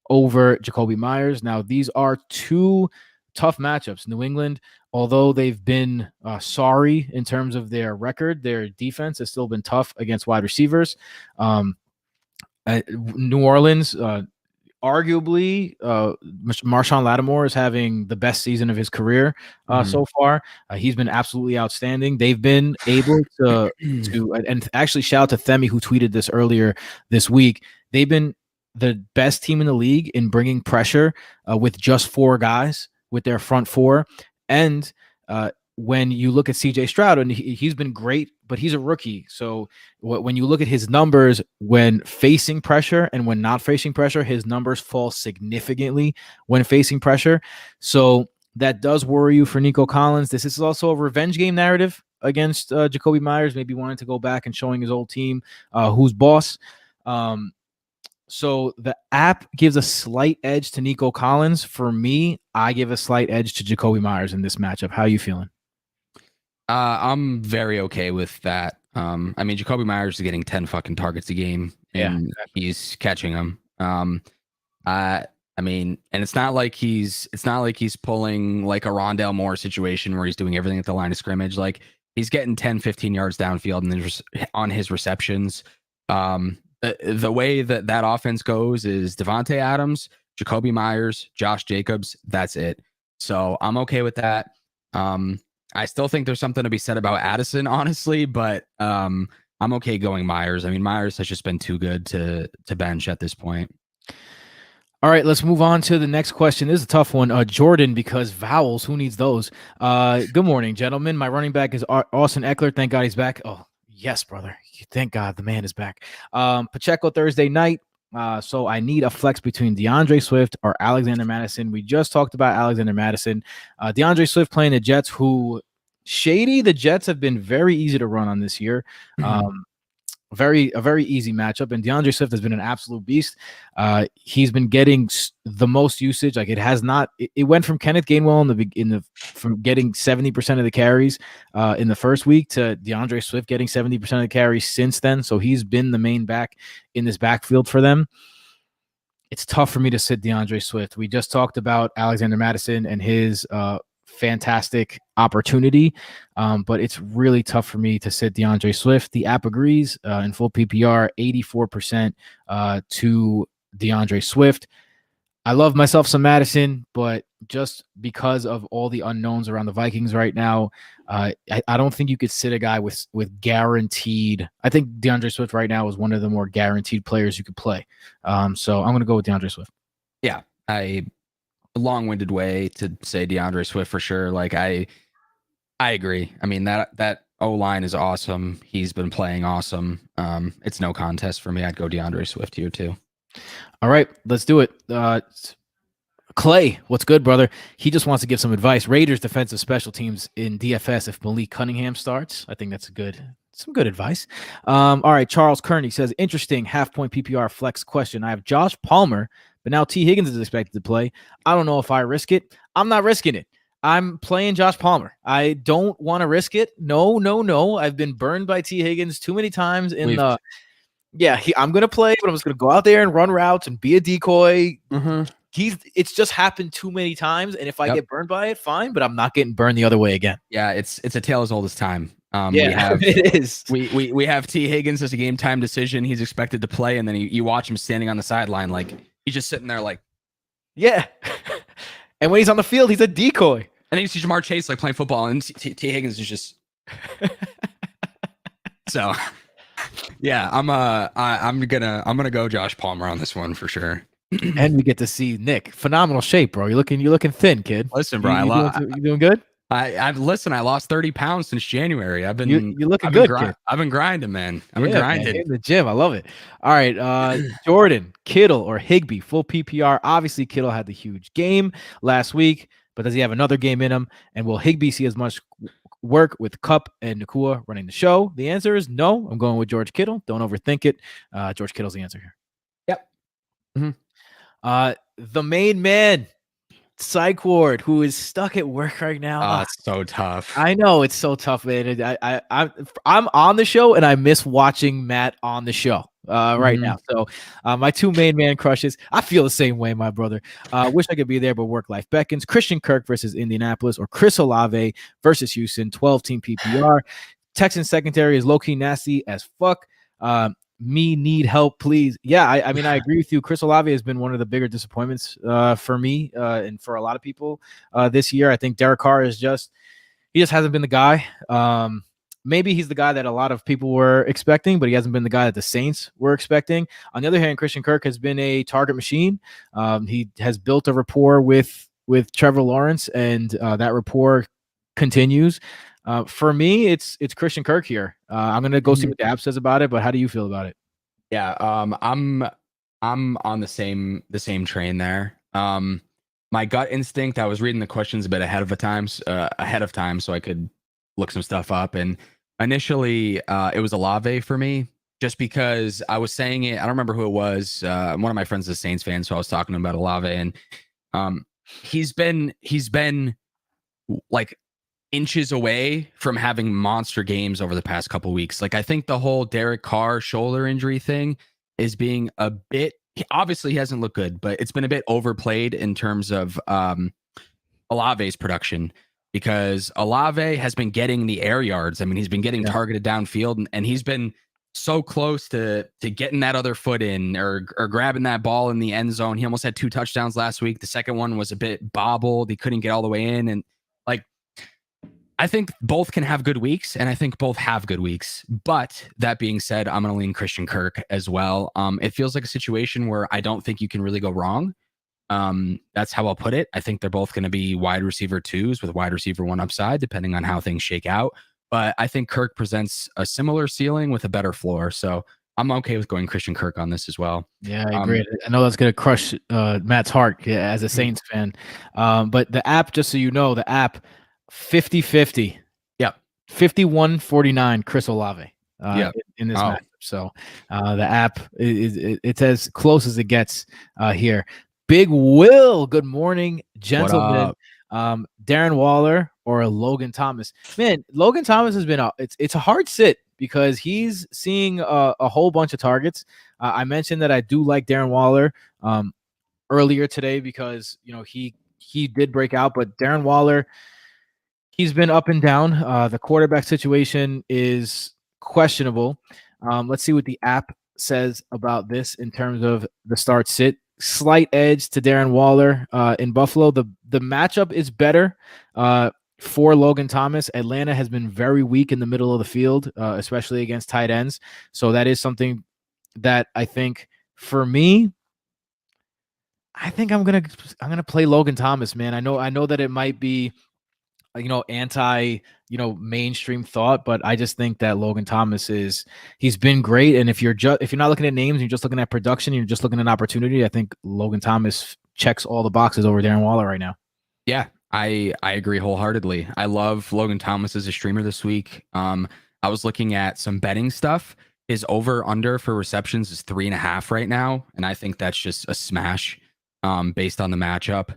Speaker 1: over Jakobi Meyers. Now, these are 2 tough matchups. New England, although they've been sorry in terms of their record, their defense has still been tough against wide receivers. New Orleans, arguably, Marshawn Lattimore is having the best season of his career so far. He's been absolutely outstanding. They've been able to and actually shout out to Themi, who tweeted this earlier this week. They've been the best team in the league in bringing pressure with just 4 guys with their front 4. And when you look at CJ Stroud, and he's been great, but he's a rookie. So when you look at his numbers when facing pressure and when not facing pressure, his numbers fall significantly when facing pressure. So that does worry you for Nico Collins. This is also a revenge game narrative against Jakobi Meyers, maybe wanting to go back and showing his old team who's boss. So the app gives a slight edge to Nico Collins. For me, I give a slight edge to Jakobi Meyers in this matchup. How are you feeling?
Speaker 2: I'm very okay with that. I mean, Jakobi Meyers is getting 10 fucking targets a game, and he's catching them. I mean, and it's not like he's pulling like a Rondale Moore situation where he's doing everything at the line of scrimmage. Like, he's getting 10, 15 yards downfield and then on his receptions. The way that offense goes is Devontae Adams, Jakobi Meyers, Josh Jacobs. That's it. So I'm okay with that. I still think there's something to be said about Addison, honestly, but I'm okay going Meyers. I mean, Meyers has just been too good to bench at this point.
Speaker 1: All right, let's move on to the next question. This is a tough one. Jordan, because vowels, who needs those? Good morning, gentlemen. My running back is Austin Eckler. Thank God he's back. Oh, yes, brother. Thank God the man is back. Pacheco Thursday night. So I need a flex between DeAndre Swift or Alexander Madison. We just talked about Alexander Madison. DeAndre Swift playing the Jets, who shady. The Jets have been very easy to run on this year. A very easy matchup, and DeAndre Swift has been an absolute beast. He's been getting the most usage. Like it has not. It went from Kenneth Gainwell from getting 70% of the carries in the first week to DeAndre Swift getting 70% of the carries since then. So he's been the main back in this backfield for them. It's tough for me to sit DeAndre Swift. We just talked about Alexander Madison and his fantastic opportunity, but it's really tough for me to sit DeAndre Swift. The app agrees in full PPR, 84% to DeAndre Swift. I love myself some Madison, but just because of all the unknowns around the Vikings right now, I don't think you could sit a guy with guaranteed. I think DeAndre Swift right now is one of the more guaranteed players you could play. So I'm going to go with DeAndre Swift.
Speaker 2: Yeah, long-winded way to say DeAndre Swift for sure. Like I agree. I mean that O-line is awesome. He's been playing awesome. It's no contest for me. I'd go DeAndre Swift here too.
Speaker 1: All right, let's do it. Clay, what's good, brother? He just wants to give some advice. Raiders defensive special teams in DFS if Malik Cunningham starts. I think that's some good advice. All right, Charles Kearney says, interesting half-point PPR flex question. I have Josh Palmer, but now T. Higgins is expected to play. I don't know if I risk it. I'm not risking it. I'm playing Josh Palmer. I don't want to risk it. No. I've been burned by T. Higgins too many times I'm going to play, but I'm just going to go out there and run routes and be a decoy. It's just happened too many times, and if I get burned by it, fine, but I'm not getting burned the other way again.
Speaker 2: Yeah, it's a tale as old as time.
Speaker 1: It is.
Speaker 2: We have T. Higgins as a game time decision. He's expected to play, and then you watch him standing on the sideline like he's just sitting there like,
Speaker 1: yeah. And when he's on the field, he's a decoy.
Speaker 2: And then you see Jamar Chase like playing football, and T. Higgins is just so. Yeah, I'm gonna go Josh Palmer on this one for sure.
Speaker 1: And we get to see Nick. Phenomenal shape, bro. You're looking thin, kid.
Speaker 2: Listen, bro,
Speaker 1: you doing good?
Speaker 2: I lost 30 pounds since January.
Speaker 1: You're looking good, kid.
Speaker 2: I've been grinding, man. I've been grinding.
Speaker 1: Man, in the gym. I love it. All right, Jordan, Kittle or Higbee, full PPR. Obviously, Kittle had the huge game last week, but does he have another game in him? And will Higbee see as much work with Kupp and Nakua running the show? The answer is no. I'm going with George Kittle. Don't overthink it. George Kittle's the answer here.
Speaker 2: Yep.
Speaker 1: The main man, Psych Ward, who is stuck at work right now.
Speaker 2: It's so tough.
Speaker 1: I know it's so tough, man. I'm on the show and I miss watching Matt on the show right now. So my two main man crushes. I feel the same way, my brother. Wish I could be there, but work life beckons. Christian Kirk versus Indianapolis or Chris Olave versus Houston. 12-team PPR. Texans secondary is low key nasty as fuck. Me need help, please. Yeah, I mean, I agree with you. Chris Olave has been one of the bigger disappointments for me and for a lot of people this year. I think Derek Carr he just hasn't been the guy. Maybe he's the guy that a lot of people were expecting, but he hasn't been the guy that the Saints were expecting. On the other hand, Christian Kirk has been a target machine. He has built a rapport with Trevor Lawrence, and that rapport continues. For me, it's Christian Kirk here. I'm gonna go see what the app says about it, but how do you feel about it?
Speaker 2: Yeah, I'm on the same train there. My gut instinct, I was reading the questions a bit ahead of time, so I could look some stuff up. And initially, it was Olave for me, just because I was saying it. I don't remember who it was. One of my friends is a Saints fan, so I was talking to him about Olave, and he's been like inches away from having monster games over the past couple weeks. Like I think the whole Derek Carr shoulder injury thing is being a bit, obviously he hasn't looked good, but it's been a bit overplayed in terms of Olave's production, because Olave has been getting the air yards. I mean, he's been getting targeted downfield, and he's been so close to getting that other foot in or grabbing that ball in the end zone. He almost had 2 touchdowns last week. The second one was a bit bobbled. He couldn't get all the way in. And like, I think both can have good weeks, and I think both have good weeks. But that being said, I'm going to lean Christian Kirk as well. It feels like a situation where I don't think you can really go wrong. That's how I'll put it. I think they're both going to be wide receiver 2s with wide receiver 1 upside, depending on how things shake out. But I think Kirk presents a similar ceiling with a better floor. So I'm okay with going Christian Kirk on this as well.
Speaker 1: Yeah, I agree. I know that's gonna crush Matt's heart as a Saints fan. But the app, just so you know, the app 50-50.
Speaker 2: Yep.
Speaker 1: 51-49 Chris Olave
Speaker 2: Yep.
Speaker 1: in this matchup. So the app it's as close as it gets here. Big Will, good morning, gentlemen. Darren Waller or Logan Thomas. Man, Logan Thomas has been it's a hard sit because he's seeing a whole bunch of targets. I mentioned that I do like Darren Waller earlier today because he did break out, but Darren Waller, he's been up and down. The quarterback situation is questionable. Let's see what the app says about this in terms of the start sit. Slight edge to Darren Waller in Buffalo. The matchup is better for Logan Thomas. Atlanta has been very weak in the middle of the field, especially against tight ends. So that is something that I think for me, I think I'm gonna play Logan Thomas, man. I know that it might be anti mainstream thought, but I just think that Logan Thomas he's been great. And if you're not looking at names, you're just looking at production, you're just looking at opportunity, I think Logan Thomas checks all the boxes over Darren Waller right now.
Speaker 2: Yeah, I agree wholeheartedly. I love Logan Thomas as a streamer this week. I was looking at some betting stuff. His over under for receptions is 3.5 right now, and I think that's just a smash based on the matchup.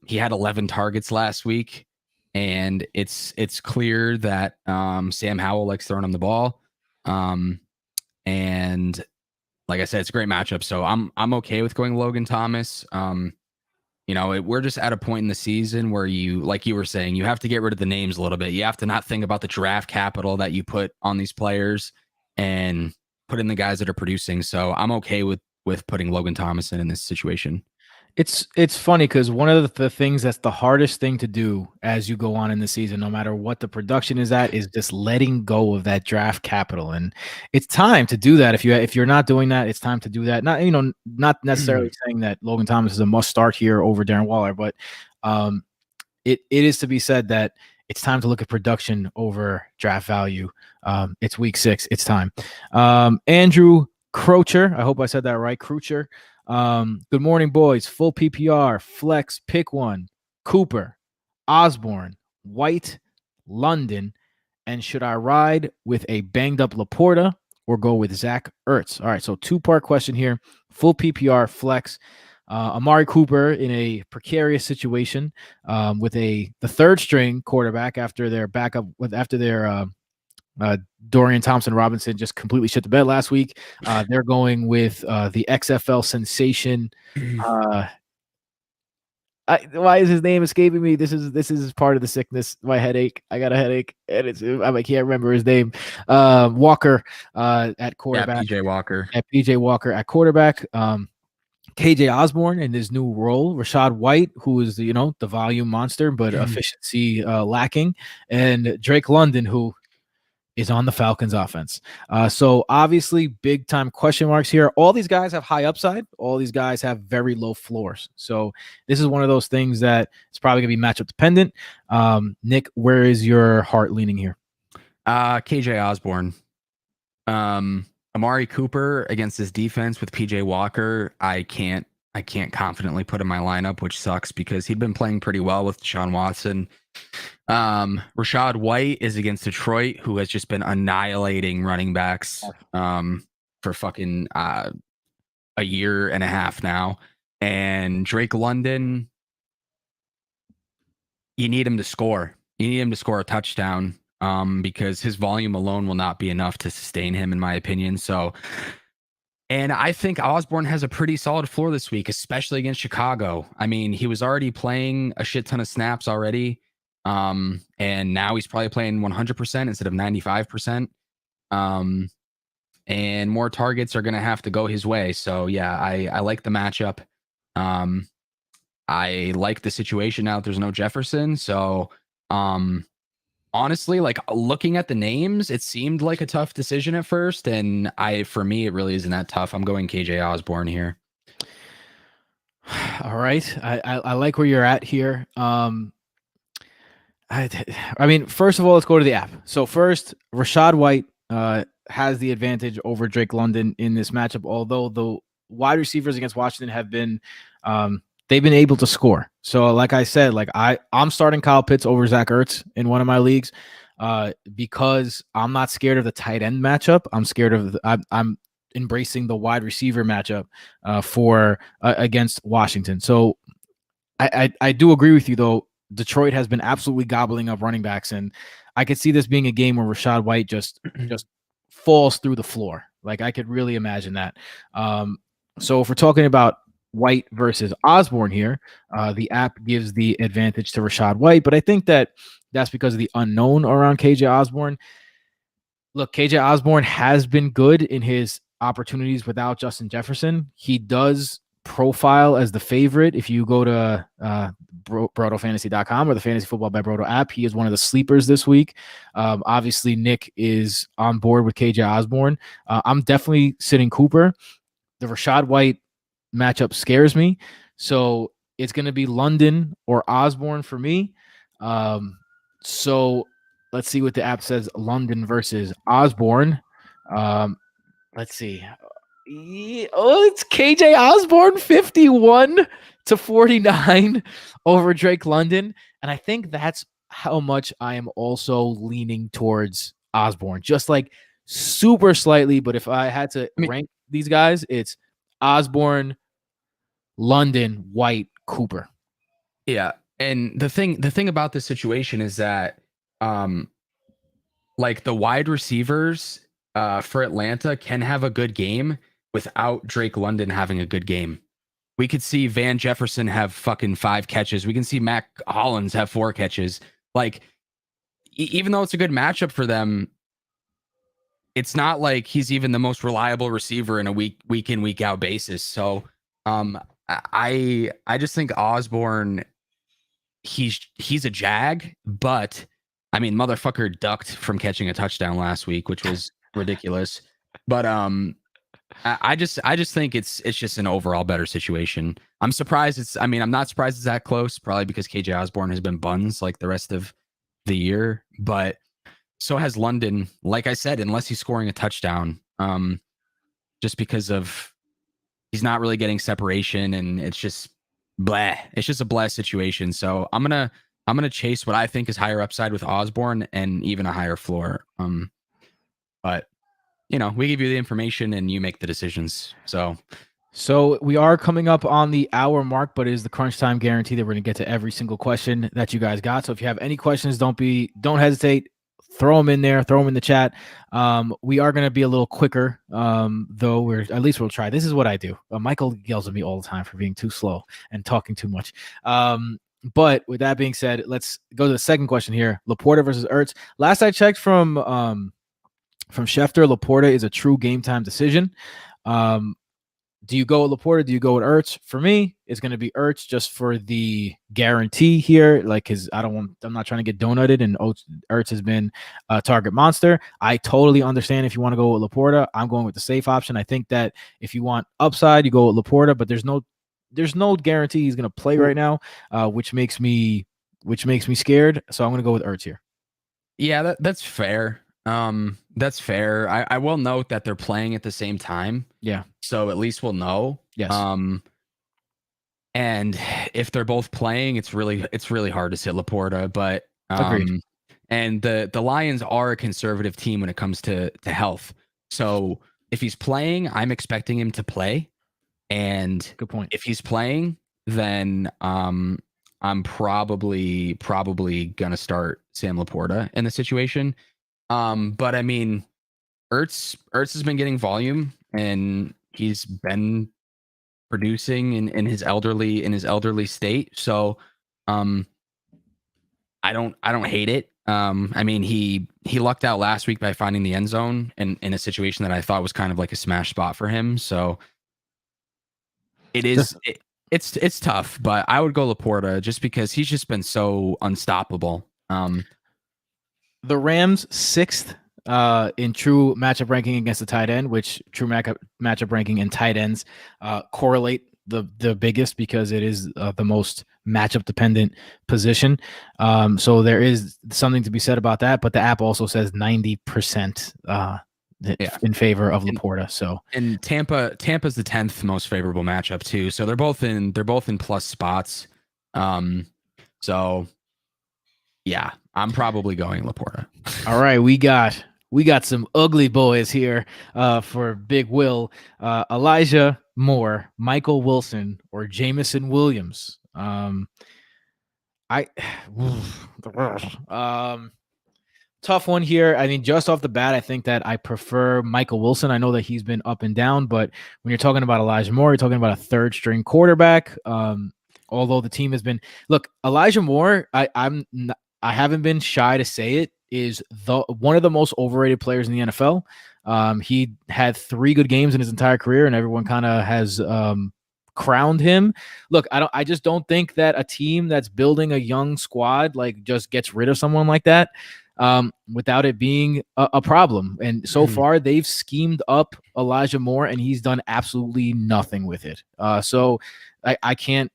Speaker 2: He had 11 targets last week, and it's clear that Sam Howell likes throwing him the ball. And like I said, it's a great matchup. So I'm okay with going Logan Thomas. We're just at a point in the season where like you were saying, you have to get rid of the names a little bit. You have to not think about the draft capital that you put on these players and put in the guys that are producing. So I'm okay with putting Logan Thomas in this situation.
Speaker 1: It's funny because one of the things that's the hardest thing to do as you go on in the season, no matter what the production is at, is just letting go of that draft capital. And it's time to do that. If you're not doing that, it's time to do that. Not necessarily saying that Logan Thomas is a must start here over Darren Waller, but it is to be said that it's time to look at production over draft value. It's week 6. It's time. Andrew Crocher, I hope I said that right. Crocher. Good morning, boys. Full PPR, flex, pick one. Cooper, Osborne, White, London, and should I ride with a banged up Laporta or go with Zach Ertz? All right, so 2-part question here. Full PPR, flex. Amari Cooper in a precarious situation with the third string quarterback after their Dorian Thompson-Robinson just completely shit the bed last week. They're going with the XFL sensation. Why is his name escaping me? This is part of the sickness. My headache. I got a headache, and I can't remember his name. Walker at quarterback.
Speaker 2: Yeah, PJ Walker.
Speaker 1: PJ Walker at quarterback. KJ Osborne in his new role, Rashad White, who is the volume monster but efficiency lacking, and Drake London, who is on the Falcons offense. So obviously big time question marks here. All these guys have high upside. All these guys have very low floors. So this is one of those things that it's probably gonna be matchup dependent. Nick, where is your heart leaning here?
Speaker 2: KJ Osborne. Amari Cooper against this defense with PJ Walker, I can't confidently put in my lineup, which sucks because he'd been playing pretty well with Deshaun Watson. Rashad White is against Detroit, who has just been annihilating running backs for fucking a year and a half now. And Drake London, you need him to score. You need him to score a touchdown because his volume alone will not be enough to sustain him, in my opinion. So, and I think Osborne has a pretty solid floor this week, especially against Chicago. I mean, he was already playing a shit ton of snaps already. And now he's probably playing 100% instead of 95%. And more targets are going to have to go his way. So yeah, I like the matchup. I like the situation now that there's no Jefferson. So, honestly, like looking at the names, it seemed like a tough decision at first. And for me, it really isn't that tough. I'm going KJ Osborne here.
Speaker 1: All right. I like where you're at here. I mean, first of all, let's go to the app. So first, Rashad White has the advantage over Drake London in this matchup, although the wide receivers against Washington have been they've been able to score. So like I said, like I'm starting Kyle Pitts over Zach Ertz in one of my leagues because I'm not scared of the tight end matchup. I'm scared of I'm embracing the wide receiver matchup for against Washington. So I do agree with you though. Detroit has been absolutely gobbling up running backs, and I could see this being a game where Rachaad White just falls through the floor. Like I could really imagine that. So if we're talking about White versus Osborne here, the app gives the advantage to Rachaad White, but I think that's because of the unknown around KJ Osborne. Look, KJ Osborne has been good in his opportunities without Jefferson. He does profile as the favorite. If you go to BrotoFantasy.com or the Fantasy Football by Broto app, he is one of the sleepers this week. Obviously, Nick is on board with KJ Osborne. I'm definitely sitting Cooper. The Rachaad White matchup scares me. So it's going to be London or Osborne for me. So let's see what the app says. London versus Osborne. Let's see. It's KJ Osborne 51-49 over Drake London. And I think that's how much I am also leaning towards Osborne, just like super slightly. But if I had to rank these guys, it's Osborne, London, White, Cooper.
Speaker 2: Yeah. And the thing about this situation is that like the wide receivers for Atlanta can have a good game without Drake London having a good game. We could see Van Jefferson have fucking 5 catches. We can see Mac Hollins have 4 catches. Like, even though it's a good matchup for them, it's not like he's even the most reliable receiver in a week in, week out basis. So I just think Osborne, he's a jag, but I mean, motherfucker ducked from catching a touchdown last week, which was ridiculous. But I just think it's just an overall better situation. I'm surprised I'm not surprised it's that close, probably because KJ Osborne has been buns like the rest of the year, but so has London. Like I said, unless he's scoring a touchdown, just because of he's not really getting separation, and it's just blah. It's just a blah situation. So I'm gonna chase what I think is higher upside with Osborne and even a higher floor. But you know, we give you the information and you make the decisions. So
Speaker 1: we are coming up on the hour mark, but it is the crunch time guarantee that we're going to get to every single question that you guys got. So if you have any questions, don't hesitate. Throw them in there. Throw them in the chat. We are going to be a little quicker, though. At least we'll try. This is what I do. Michael yells at me all the time for being too slow and talking too much. But with that being said, let's go to the second question here. Laporta versus Ertz. Last I checked from Schefter, Laporta is a true game time decision. Do you go with Laporta? Do you go with Ertz? For me, it's going to be Ertz just for the guarantee here. Like I'm not trying to get donutted, and Ertz has been a target monster. I totally understand if you want to go with Laporta. I'm going with the safe option. I think that if you want upside, you go with Laporta, but there's no guarantee he's going to play right now, which makes me scared. So I'm going to go with Ertz here.
Speaker 2: Yeah, that's fair. That's fair. I will note that they're playing at the same time.
Speaker 1: Yeah.
Speaker 2: So at least we'll know.
Speaker 1: Yes.
Speaker 2: And if they're both playing, it's really hard to sit Laporta. But
Speaker 1: agreed.
Speaker 2: And the Lions are a conservative team when it comes to health. So if he's playing, I'm expecting him to play. And
Speaker 1: good point.
Speaker 2: If he's playing, then I'm probably gonna start Sam Laporta in the situation. But I mean, Ertz has been getting volume, and he's been producing in his elderly state. So, I don't hate it. I mean, he lucked out last week by finding the end zone in a situation that I thought was kind of like a smash spot for him. So it's tough, but I would go Laporta just because he's just been so unstoppable.
Speaker 1: The Rams 6th in true matchup ranking against the tight end, which true matchup ranking and tight ends correlate the biggest because it is the most matchup dependent position. So there is something to be said about that, but the app also says 90% in favor of Laporta. So
Speaker 2: and Tampa's the 10th most favorable matchup too. So they're both in plus spots. So yeah, I'm probably going Laporta.
Speaker 1: All right, we got some ugly boys here for Big Will. Elijah Moore, Michael Wilson, or Jameson Williams. Tough one here. I mean, just off the bat, I think that I prefer Michael Wilson. I know that he's been up and down, but when you're talking about Elijah Moore, you're talking about a third string quarterback. Although the team has been, look, Elijah Moore, I haven't been shy to say it, is one of the most overrated players in the NFL. He had 3 good games in his entire career, and everyone kind of has crowned him. Look, I just don't think that a team that's building a young squad like just gets rid of someone like that without it being a problem. And so far, they've schemed up Elijah Moore, and he's done absolutely nothing with it. So I can't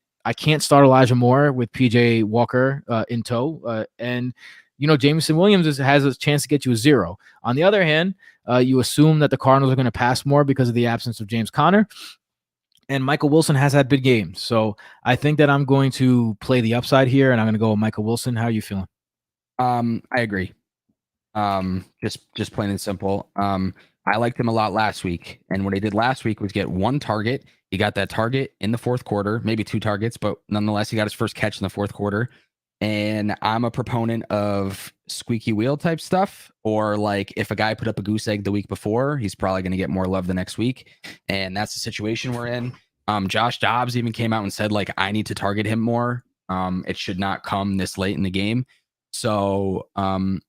Speaker 1: start Elijah Moore with PJ Walker in tow. And Jameson Williams has a chance to get you a 0. On the other hand, you assume that the Cardinals are going to pass more because of the absence of James Conner. And Michael Wilson has had big games. So I think that I'm going to play the upside here, and I'm going to go with Michael Wilson. How are you feeling?
Speaker 2: I agree. Just plain and simple. I liked him a lot last week. And what he did last week was get 1 target. He got that target in the 4th quarter, maybe 2 targets, but nonetheless, he got his first catch in the 4th quarter. And I'm a proponent of squeaky wheel type stuff, or like if a guy put up a goose egg the week before, he's probably going to get more love the next week. And that's the situation we're in. Josh Dobbs even came out and said, like, I need to target him more. It should not come this late in the game. So, and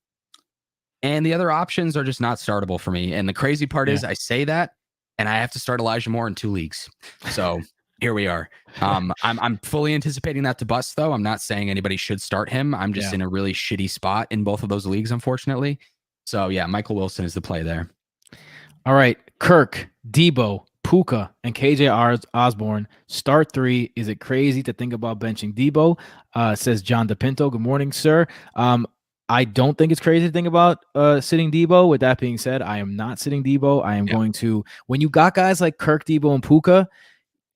Speaker 2: the other options are just not startable for me. And the crazy part is I say that, and I have to start Elijah Moore in 2 leagues. So here we are. I'm fully anticipating that to bust, though. I'm not saying anybody should start him. I'm just in a really shitty spot in both of those leagues, unfortunately. So yeah, Michael Wilson is the play there.
Speaker 1: All right, Kirk, Debo, Puka, and KJ Osborne start 3. Is it crazy to think about benching Debo? Says John DePinto. Good morning, sir. I don't think it's crazy to think about sitting Debo. With that being said, I am not sitting Debo. I am going to, when you got guys like Kirk, Debo, and Puka,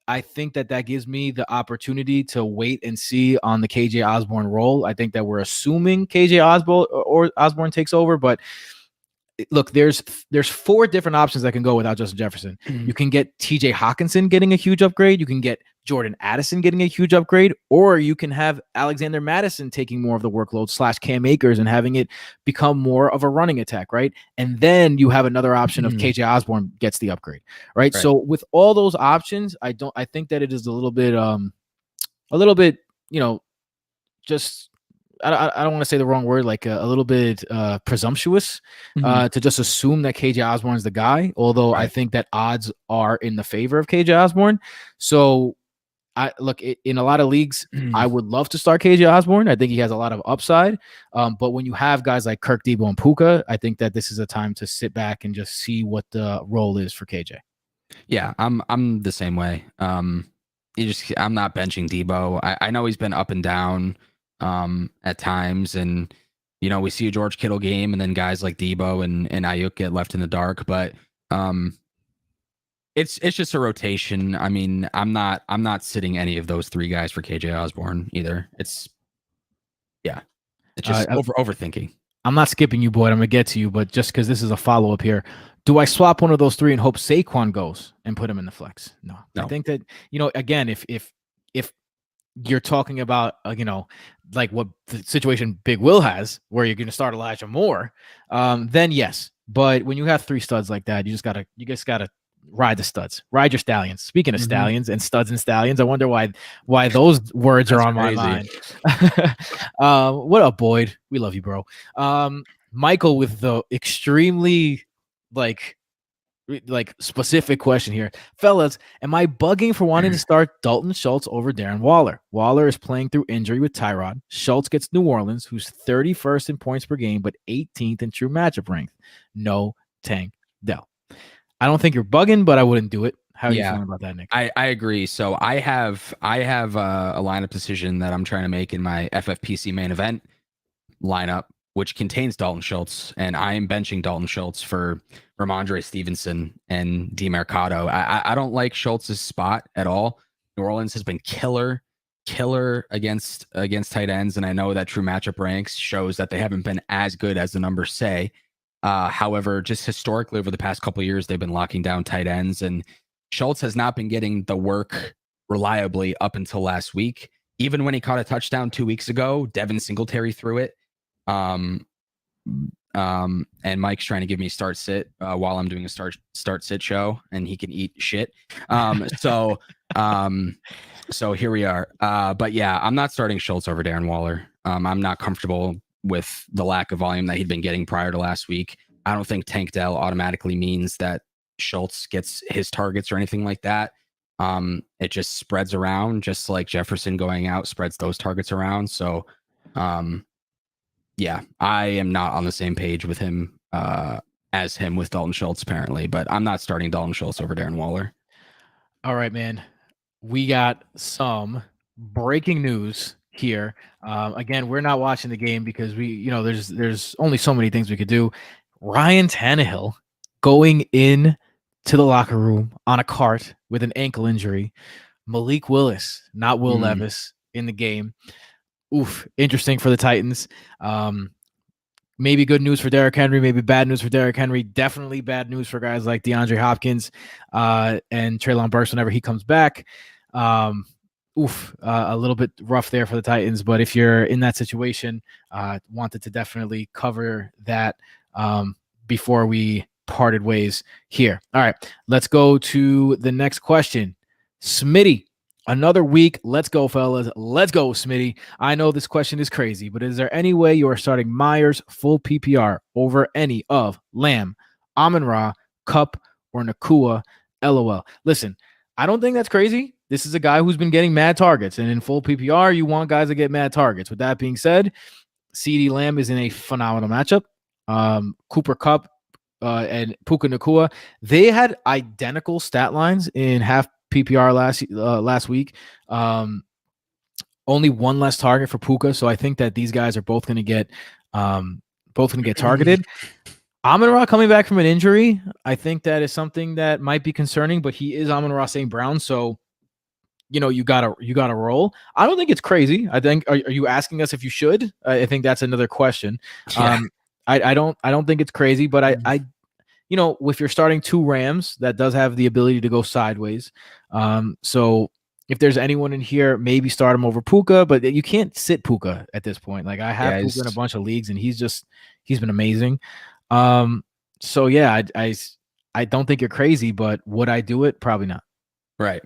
Speaker 1: I think that gives me the opportunity to wait and see on the KJ Osborne role. I think that we're assuming KJ Osborne takes over, but look, there's 4 different options that can go without Justin Jefferson. You can get TJ Hawkinson getting a huge upgrade. You can get Jordan Addison getting a huge upgrade, or you can have Alexander Mattison taking more of the workload / Cam Akers and having it become more of a running attack, right? And then you have another option of KJ Osborne gets the upgrade, right? So with all those options, I think that it is a little bit, just I don't want to say the wrong word, like a little bit presumptuous to just assume that KJ Osborne is the guy, although I think that odds are in the favor of KJ Osborne. So in a lot of leagues, I would love to start KJ Osborne. I think he has a lot of upside. But when you have guys like Kirk, Debo, and Puka, I think that this is a time to sit back and just see what the role is for KJ.
Speaker 2: Yeah, I'm the same way. I'm not benching Debo. I know he's been up and down at times, and we see a George Kittle game, and then guys like Debo and Ayuk get left in the dark. But it's just a rotation. I mean, I'm not sitting any of those 3 guys for KJ Osborne either. It's just overthinking.
Speaker 1: I'm not skipping you, Boyd. I'm gonna get to you, but just because this is a follow up here, do I swap one of those 3 and hope Saquon goes and put him in the flex? No. I think that again, if you're talking about like what the situation Big Will has, where you're going to start Elijah Moore, then yes. But when you have 3 studs like that, you just gotta ride the studs, ride your stallions. Speaking of stallions and studs and stallions, I wonder why those words are on my mind. What up, Boyd? We love you, bro. Michael with the extremely specific question here. Fellas, am I bugging for wanting to start Dalton Schultz over Darren Waller? Waller is playing through injury with Tyrod. Schultz gets New Orleans, who's 31st in points per game, but 18th in true matchup rank. No Tank Dell. I don't think you're bugging, but I wouldn't do it. How are you feeling about that, Nick?
Speaker 2: I agree. So I have a lineup decision that I'm trying to make in my FFPC main event lineup, which contains Dalton Schultz, and I am benching Dalton Schultz for Ramondre Stevenson and DeMercado. I don't like Schultz's spot at all. New Orleans has been killer against tight ends, and I know that true matchup ranks shows that they haven't been as good as the numbers say. However, just historically over the past couple of years, they've been locking down tight ends, and Schultz has not been getting the work reliably up until last week. Even when he caught a touchdown 2 weeks ago, Devin Singletary threw it. And Mike's trying to give me start sit while I'm doing a start sit show, and he can eat shit. So here we are. But yeah, I'm not starting Schultz over Darren Waller. I'm not comfortable with the lack of volume that he'd been getting prior to last week. I don't think Tank Dell automatically means that Schultz gets his targets or anything like that. It just spreads around, just like Jefferson going out spreads those targets around. So, yeah, I am not on the same page with him as him with Dalton Schultz, apparently, but I'm not starting Dalton Schultz over Darren Waller.
Speaker 1: All right, man. We got some breaking news here. Again, we're not watching the game because there's only so many things we could do. Ryan Tannehill going in to the locker room on a cart with an ankle injury. Malik Willis, not Will Levis, in the game. Oof, interesting for the Titans. Maybe good news for Derrick Henry, maybe bad news for Derrick Henry. Definitely bad news for guys like DeAndre Hopkins and Treylon Burks whenever he comes back. A little bit rough there for the Titans, but if you're in that situation, wanted to definitely cover that before we parted ways here. All right, let's go to the next question. Smitty, another week. Let's go, fellas. Let's go, Smitty. I know this question is crazy, but is there any way you are starting Myers full PPR over any of Lamb, Amon-Ra, Kupp, or Nakua? LOL. Listen, I don't think that's crazy. This is a guy who's been getting mad targets, and in full PPR, you want guys to get mad targets. With that being said, CeeDee Lamb is in a phenomenal matchup. Cooper Kupp and Puka Nakua, they had identical stat lines in half PPR last week. Only one less target for Puka, so I think that these guys are both going to get targeted. Amon-Ra coming back from an injury, I think that is something that might be concerning, but he is Amon-Ra St. Brown, so you gotta roll. I don't think it's crazy. I think are you asking us if you should? I think that's another question.
Speaker 2: Yeah.
Speaker 1: I don't think it's crazy, but I if you're starting two Rams, that does have the ability to go sideways. So if there's anyone in here, maybe start him over Puka, but you can't sit Puka at this point. Like I have Puka in a bunch of leagues, and he's been amazing. So yeah, I don't think you're crazy, but would I do it? Probably not.
Speaker 2: Right.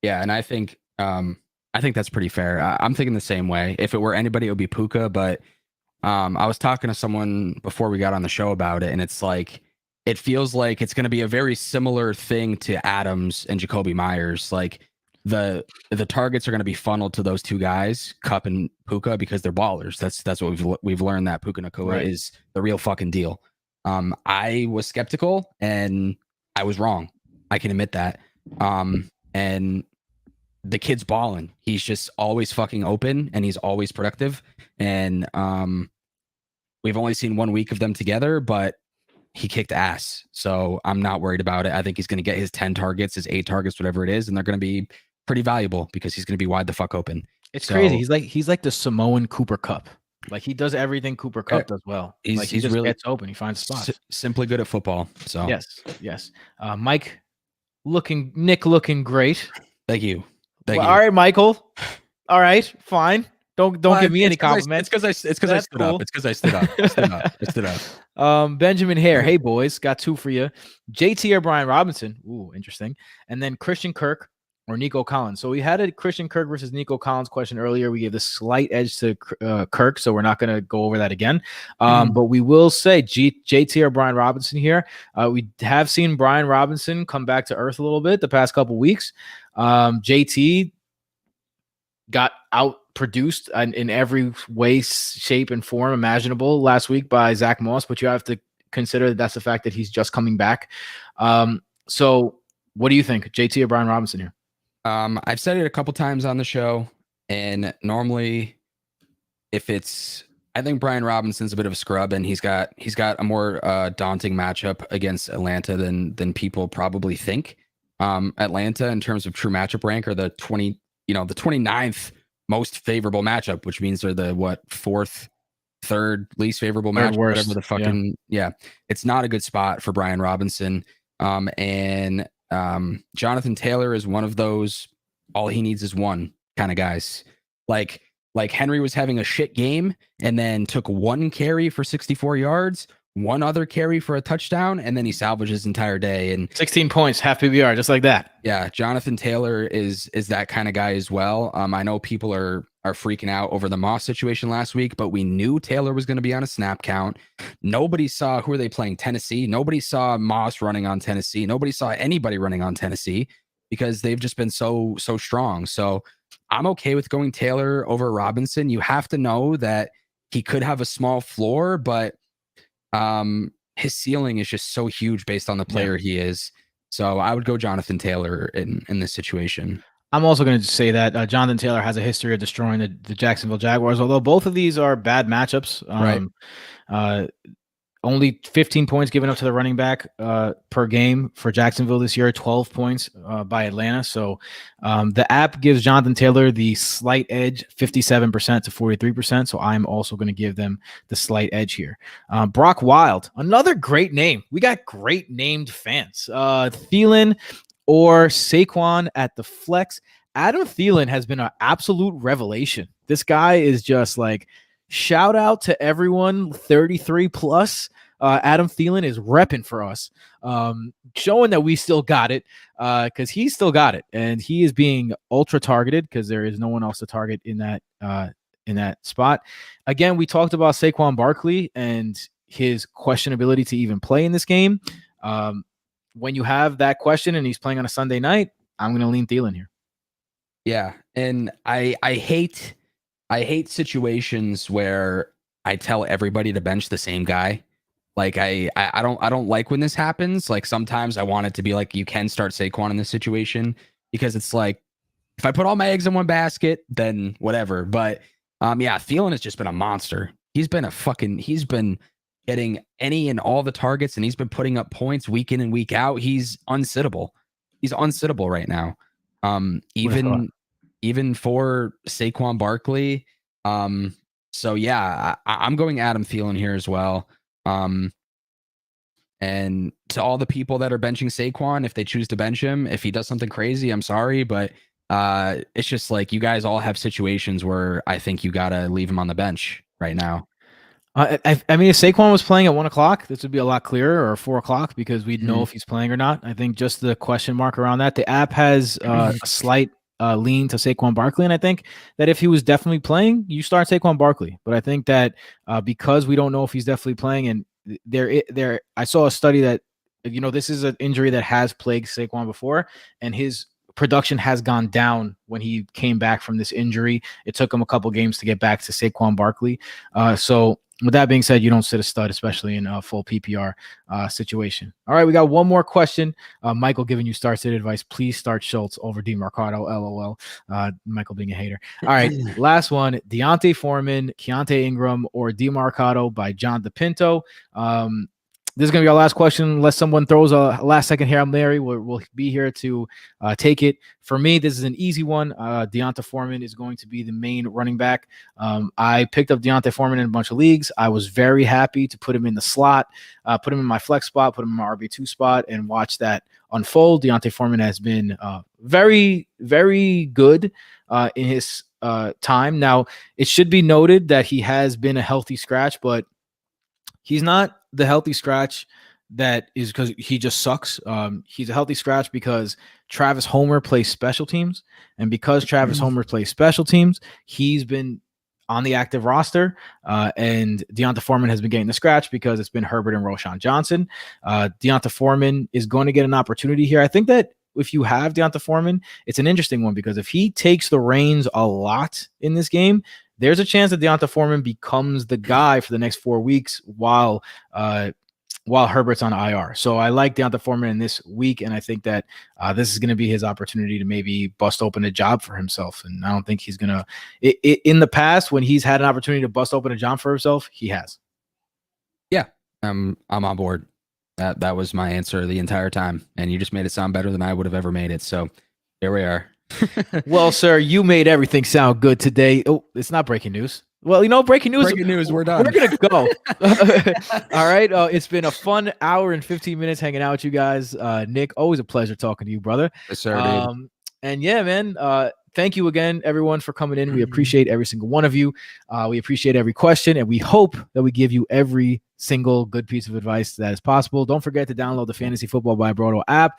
Speaker 2: Yeah, and I think that's pretty fair. I'm thinking the same way. If it were anybody, it would be Puka, but I was talking to someone before we got on the show about it, and it's like it feels like it's going to be a very similar thing to Adams and Jacoby Myers. Like the targets are going to be funneled to those two guys, Kupp and Puka, because they're ballers. That's what we've learned, that Puka Nakua is the real fucking deal. I was skeptical, and I was wrong. I can admit that. And the kid's balling. He's just always fucking open, and he's always productive. And we've only seen 1 week of them together, but he kicked ass. So I'm not worried about it. I think he's going to get his 10 targets, his 8 targets, whatever it is, and they're going to be pretty valuable because he's going to be wide the fuck open.
Speaker 1: It's crazy. He's like the Samoan Cooper Kupp. Like he does everything Cooper Kupp does well. He just really gets open. He finds spots.
Speaker 2: Simply good at football. So
Speaker 1: yes. Nick looking great.
Speaker 2: Thank you.
Speaker 1: All right, Michael. All right, fine. Don't give me any compliments.
Speaker 2: It's because I stood up. It's because I stood up.
Speaker 1: Benjamin Hare. Hey boys, got 2 for you. JT or Brian Robinson. Ooh, interesting. And then Christian Kirk or Nico Collins. So we had a Christian Kirk versus Nico Collins question earlier. We gave the slight edge to Kirk, so we're not going to go over that again. But we will say JT or Brian Robinson here. We have seen Brian Robinson come back to earth a little bit the past couple weeks. JT got out-produced in every way, shape, and form imaginable last week by Zach Moss, but you have to consider that's the fact that he's just coming back. So what do you think, JT or Brian Robinson here?
Speaker 2: I've said it a couple times on the show, and normally if it's I think Brian Robinson's a bit of a scrub, and he's got a more daunting matchup against Atlanta than people probably think. Atlanta, in terms of true matchup rank, are the 29th most favorable matchup, which means they're the fourth, third least favorable matchup, whatever the fucking It's not a good spot for Brian Robinson. And Jonathan Taylor is one of those all he needs is one kind of guys. Like Henry was having a shit game and then took one carry for 64 yards, one other carry for a touchdown, and then he salvaged his entire day. And
Speaker 1: 16 points, half PBR, just like that.
Speaker 2: Yeah, Jonathan Taylor is that kind of guy as well. I know people are freaking out over the Moss situation last week, but we knew Taylor was going to be on a snap count. Nobody saw, who are they playing? Tennessee. Nobody saw Moss running on Tennessee. Nobody saw anybody running on Tennessee because they've just been so strong. So I'm okay with going Taylor over Robinson. You have to know that he could have a small floor, but his ceiling is just so huge based on the player he is. So I would go Jonathan Taylor in this situation.
Speaker 1: I'm also going to say that Jonathan Taylor has a history of destroying the Jacksonville Jaguars, although both of these are bad matchups.
Speaker 2: Right.
Speaker 1: Only 15 points given up to the running back per game for Jacksonville this year, 12 points by Atlanta. So the app gives Jonathan Taylor the slight edge, 57% to 43%. So I'm also going to give them the slight edge here. Brock Wild, another great name. We got great named fans. Thielen or Saquon at the flex. Adam Thielen has been an absolute revelation. This guy is just like, shout out to everyone 33 plus. Adam Thielen is repping for us, showing that we still got it because he's still got it. And he is being ultra targeted because there is no one else to target in that spot. Again, we talked about Saquon Barkley and his questionability to even play in this game. When you have that question and he's playing on a Sunday night, I'm going to lean Thielen here.
Speaker 2: Yeah. And I hate situations where I tell everybody to bench the same guy. Like I don't like when this happens. Like sometimes I want it to be like, you can start Saquon in this situation because it's like, if I put all my eggs in one basket, then whatever. But Thielen has just been a monster. He's been getting any and all the targets, and he's been putting up points week in and week out. He's unsittable. He's unsittable right now. Even for Saquon Barkley. So yeah, I'm going Adam Thielen here as well. And to all the people that are benching Saquon, if they choose to bench him, if he does something crazy, I'm sorry, but it's just like you guys all have situations where I think you gotta leave him on the bench right now.
Speaker 1: I mean, if Saquon was playing at 1 o'clock, this would be a lot clearer, or 4 o'clock, because we'd know if he's playing or not. I think just the question mark around that. The app has a slight lean to Saquon Barkley, and I think that if he was definitely playing, you start Saquon Barkley. But I think that because we don't know if he's definitely playing, and I saw a study that this is an injury that has plagued Saquon before, and his production has gone down when he came back from this injury. It took him a couple games to get back to Saquon Barkley. So with that being said, you don't sit a stud, especially in a full PPR situation. All right, we got one more question. Michael giving you start sit advice. Please start Schultz over DeMarcado. LOL. Michael being a hater. All right, last one. Deontay Foreman, Keontae Ingram, or DeMarcado by John DePinto. This is going to be our last question. Unless someone throws a last-second Hail Mary, we'll be here to take it. For me, this is an easy one. Deontay Foreman is going to be the main running back. I picked up Deontay Foreman in a bunch of leagues. I was very happy to put him in the slot, put him in my flex spot, put him in my RB2 spot, and watch that unfold. Deontay Foreman has been very, very good in his time. Now, it should be noted that he has been a healthy scratch, but he's not the healthy scratch that is because he just sucks. He's a healthy scratch because Travis Homer plays special teams. And because Travis Homer plays special teams, he's been on the active roster. And Deontay Foreman has been getting the scratch because it's been Herbert and Roschon Johnson. Deontay Foreman is going to get an opportunity here. I think that if you have Deontay Foreman, it's an interesting one because if he takes the reins a lot in this game, there's a chance that Deontay Foreman becomes the guy for the next 4 weeks while while Herbert's on IR. So I like D'Onta Foreman in this week, and I think that this is going to be his opportunity to maybe bust open a job for himself. And I don't think he's going to – in the past, when he's had an opportunity to bust open a job for himself, he has.
Speaker 2: Yeah, I'm on board. That was my answer the entire time, and you just made it sound better than I would have ever made it. So here we are.
Speaker 1: Well, sir, you made everything sound good today. Oh, it's not breaking news. Well, breaking news.
Speaker 2: Breaking news. We're done.
Speaker 1: We're going to go. All right. It's been a fun hour and 15 minutes hanging out with you guys. Nick, always a pleasure talking to you, brother.
Speaker 2: Yes, sir, dude.
Speaker 1: And yeah, man, thank you again, everyone, for coming in. We appreciate every single one of you. We appreciate every question, and we hope that we give you every single good piece of advice that is possible. Don't forget to download the Fantasy Football by Brodo app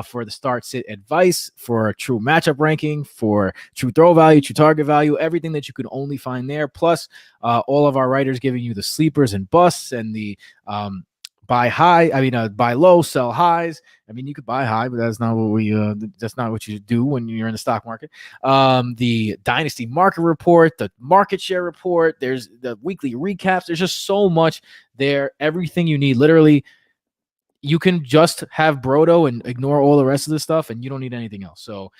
Speaker 1: for the start sit advice, for true matchup ranking, for true throw value, true target value, everything that you could only find there. Plus, all of our writers giving you the sleepers and busts and the buy low, sell highs. I mean, you could buy high, but that's not what you do when you're in the stock market. The dynasty market report, the market share report, there's the weekly recaps. There's just so much there. Everything you need. Literally, you can just have Brodo and ignore all the rest of the stuff, and you don't need anything else. So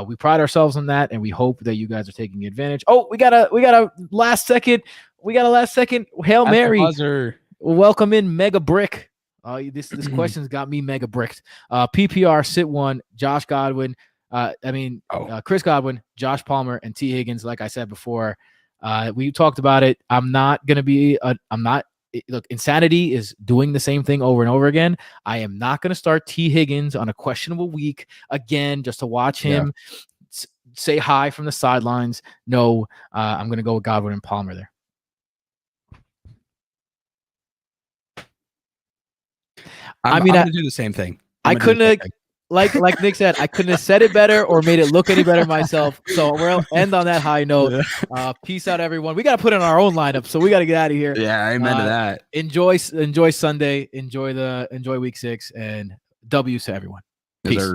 Speaker 1: we pride ourselves on that, and we hope that you guys are taking advantage. Oh, we got a last second Hail Mary. Welcome in Mega Brick. This question's got me mega bricked. PPR sit one, Josh Godwin. Chris Godwin, Josh Palmer, and T. Higgins. Like I said before, we talked about it. Look, insanity is doing the same thing over and over again. I am not going to start T. Higgins on a questionable week again just to watch him say hi from the sidelines. No, I'm going to go with Godwin and Palmer there.
Speaker 2: I'm going to do the same thing.
Speaker 1: I couldn't have, like Nick said, I couldn't have said it better or made it look any better myself. So we'll end on that high note. Peace out, everyone. We got to put in our own lineup, so we got to get out of here.
Speaker 2: Yeah, amen to that.
Speaker 1: Enjoy Sunday. Enjoy week 6, and W's to everyone. Peace.